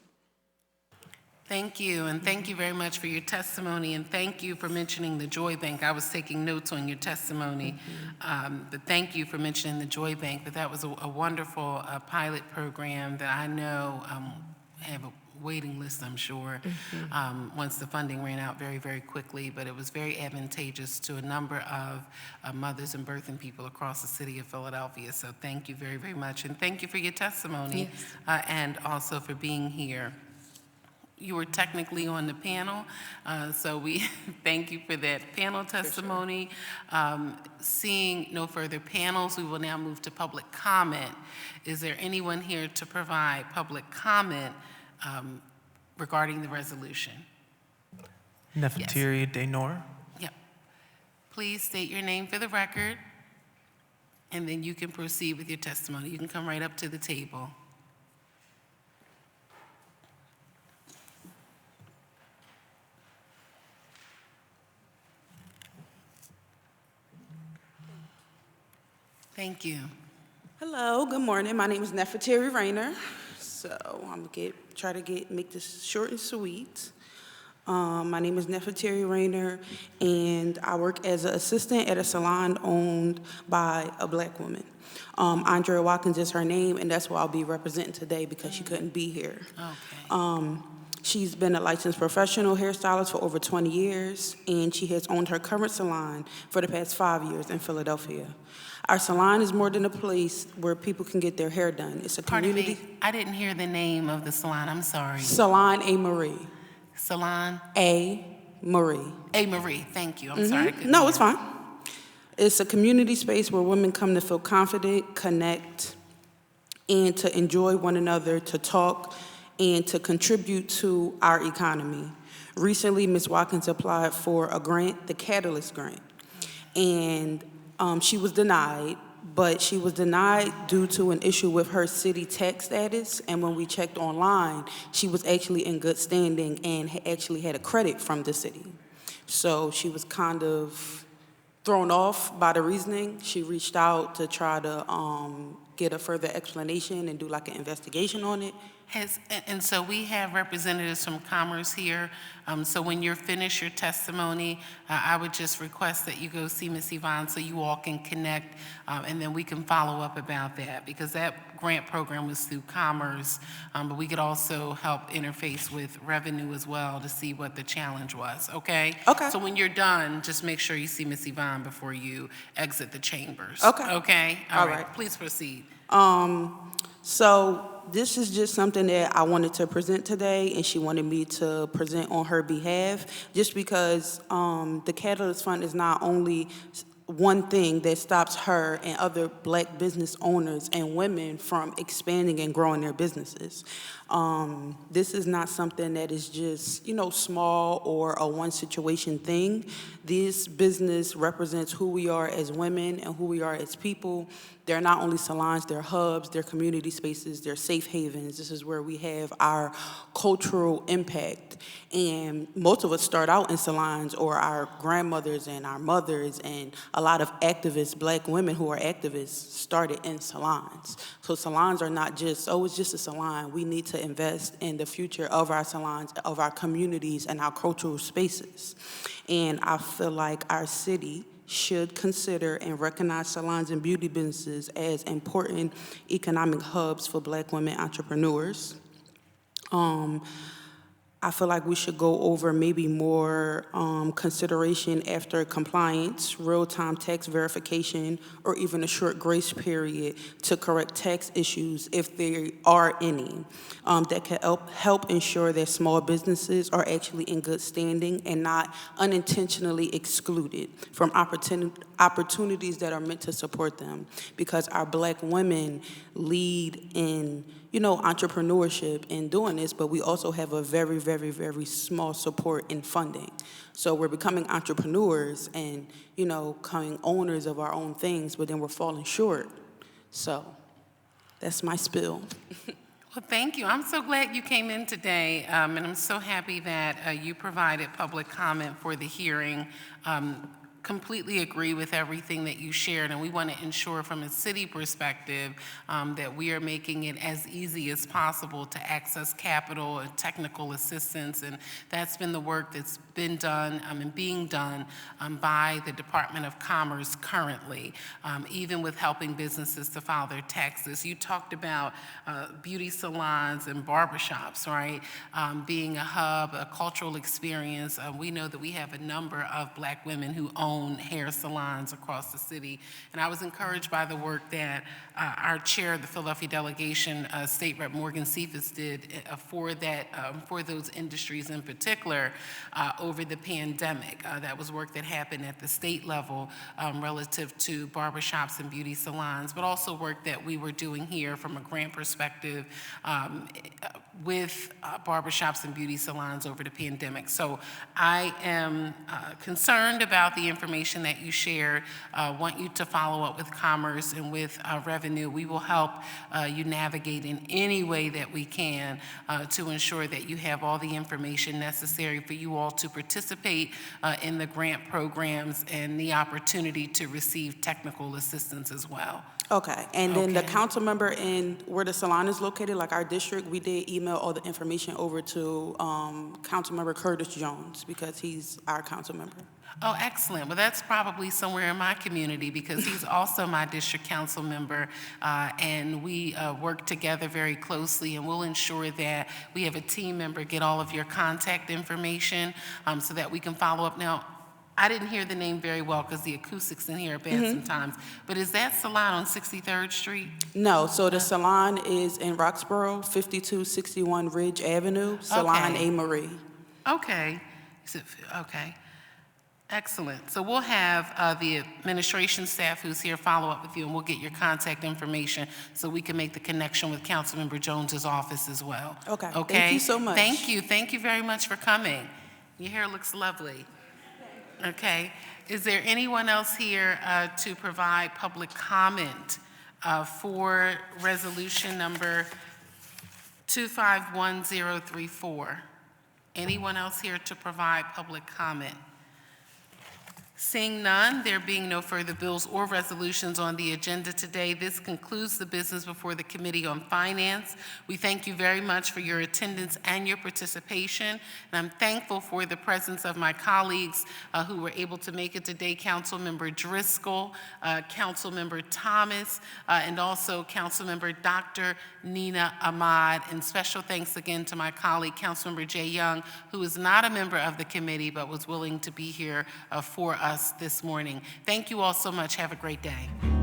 Thank you, and thank you very much for your testimony, and thank you for mentioning the Joy Bank. I was taking notes on your testimony, but thank you for mentioning the Joy Bank. But that was a wonderful pilot program that I know have a waiting list, I'm sure, once the funding ran out very, very quickly. But it was very advantageous to a number of mothers and birthing people across the city of Philadelphia. So thank you very, very much, and thank you for your testimony, and also for being here. You were technically on the panel, so we thank you for that panel testimony. Seeing no further panels, we will now move to public comment. Is there anyone here to provide public comment regarding the resolution? Nefertiri Denor. Yep. Please state your name for the record, and then you can proceed with your testimony. You can come right up to the table. Thank you. Hello, good morning. My name is Nefertiri Rayner. So I'm gonna try to make this short and sweet. My name is Nefertiri Rayner, and I work as an assistant at a salon owned by a Black woman. Andrea Watkins is her name, and that's why I'll be representing today, because she couldn't be here. Okay. She's been a licensed professional hairstylist for over 20 years, and she has owned her current salon for the past 5 years in Philadelphia. Our salon is more than a place where people can get their hair done. It's a community. Pardon me, I didn't hear the name of the salon, I'm sorry. Salon A. Marie. Salon? A. Marie. A. Marie, thank you, I'm sorry. No, it's fine. It's a community space where women come to feel confident, connect, and to enjoy one another, to talk, and to contribute to our economy. Recently, Ms. Watkins applied for a grant, the Catalyst Grant, and she was denied, but she was denied due to an issue with her city tax status, and when we checked online, she was actually in good standing and actually had a credit from the city. So she was kind of thrown off by the reasoning. She reached out to try to get a further explanation and do like an investigation on it. And so we have representatives from Commerce here. So when you're finished your testimony, I would just request that you go see Ms. Yvonne so you all can connect, and then we can follow up about that, because that grant program was through Commerce, but we could also help interface with Revenue as well to see what the challenge was, okay? Okay. So when you're done, just make sure you see Ms. Yvonne before you exit the chambers. Okay. Okay? All right. Please proceed. So this is just something that I wanted to present today, and she wanted me to present on her behalf, just because the Catalyst Fund is not only one thing that stops her and other Black business owners and women from expanding and growing their businesses. This is not something that is just, small or a one situation thing. This business represents who we are as women and who we are as people. They're not only salons, they're hubs, they're community spaces, they're safe havens. This is where we have our cultural impact. And most of us start out in salons, or our grandmothers and our mothers, and a lot of activists, Black women who are activists, started in salons. So salons are not just, it's just a salon. We need to invest in the future of our salons, of our communities, and our cultural spaces. And I feel like our city should consider and recognize salons and beauty businesses as important economic hubs for Black women entrepreneurs. I feel like we should go over maybe more consideration after compliance, real-time tax verification, or even a short grace period to correct tax issues if there are any, that can help ensure that small businesses are actually in good standing and not unintentionally excluded from opportunities that are meant to support them. Because our Black women lead in entrepreneurship in doing this, but we also have a very, very, very small support in funding. So we're becoming entrepreneurs and, becoming owners of our own things, but then we're falling short. So that's my spill. Well, thank you. I'm so glad you came in today, and I'm so happy that you provided public comment for the hearing. Completely agree with everything that you shared, and we want to ensure from a city perspective that we are making it as easy as possible to access capital and technical assistance, and that's been the work that's been done and being done by the Department of Commerce currently, even with helping businesses to file their taxes. You talked about beauty salons and barbershops, right? Being a hub, a cultural experience. We know that we have a number of Black women who own hair salons across the city. And I was encouraged by the work that our chair of the Philadelphia delegation, State Rep Morgan Cephas, did for those industries in particular over the pandemic. That was work that happened at the state level relative to barbershops and beauty salons, but also work that we were doing here from a grant perspective with barbershops and beauty salons over the pandemic. So I am concerned about the information that you shared. Want you to follow up with Commerce and with Revenue. We will help you navigate in any way that we can to ensure that you have all the information necessary for you all to participate in the grant programs and the opportunity to receive technical assistance as well. Okay, and then the council member in where the salon is located, like our district, we did email all the information over to Councilmember Curtis Jones, because he's our council member. Oh, excellent. Well, that's probably somewhere in my community, because he's also my district council member, and we work together very closely, and we'll ensure that we have a team member get all of your contact information so that we can follow up. Now, I didn't hear the name very well because the acoustics in here are bad sometimes, but is that salon on 63rd Street? No, so the salon is in Roxborough, 5261 Ridge Avenue, Salon A. Marie. Okay. Okay. Excellent. So we'll have the administration staff who's here follow up with you, and we'll get your contact information so we can make the connection with Councilmember Jones's office as well. Okay. Okay. Thank you so much. Thank you. Thank you very much for coming. Your hair looks lovely. Okay. Is there anyone else here to provide public comment for resolution number 251034? Anyone else here to provide public comment? Seeing none, there being no further bills or resolutions on the agenda today, this concludes the business before the Committee on Finance. We thank you very much for your attendance and your participation, and I'm thankful for the presence of my colleagues who were able to make it today, Councilmember Driscoll, Councilmember Thomas, and also Councilmember Dr. Nina Ahmad, and special thanks again to my colleague, Councilmember Jay Young, who is not a member of the committee but was willing to be here for us this morning. Thank you all so much. Have a great day.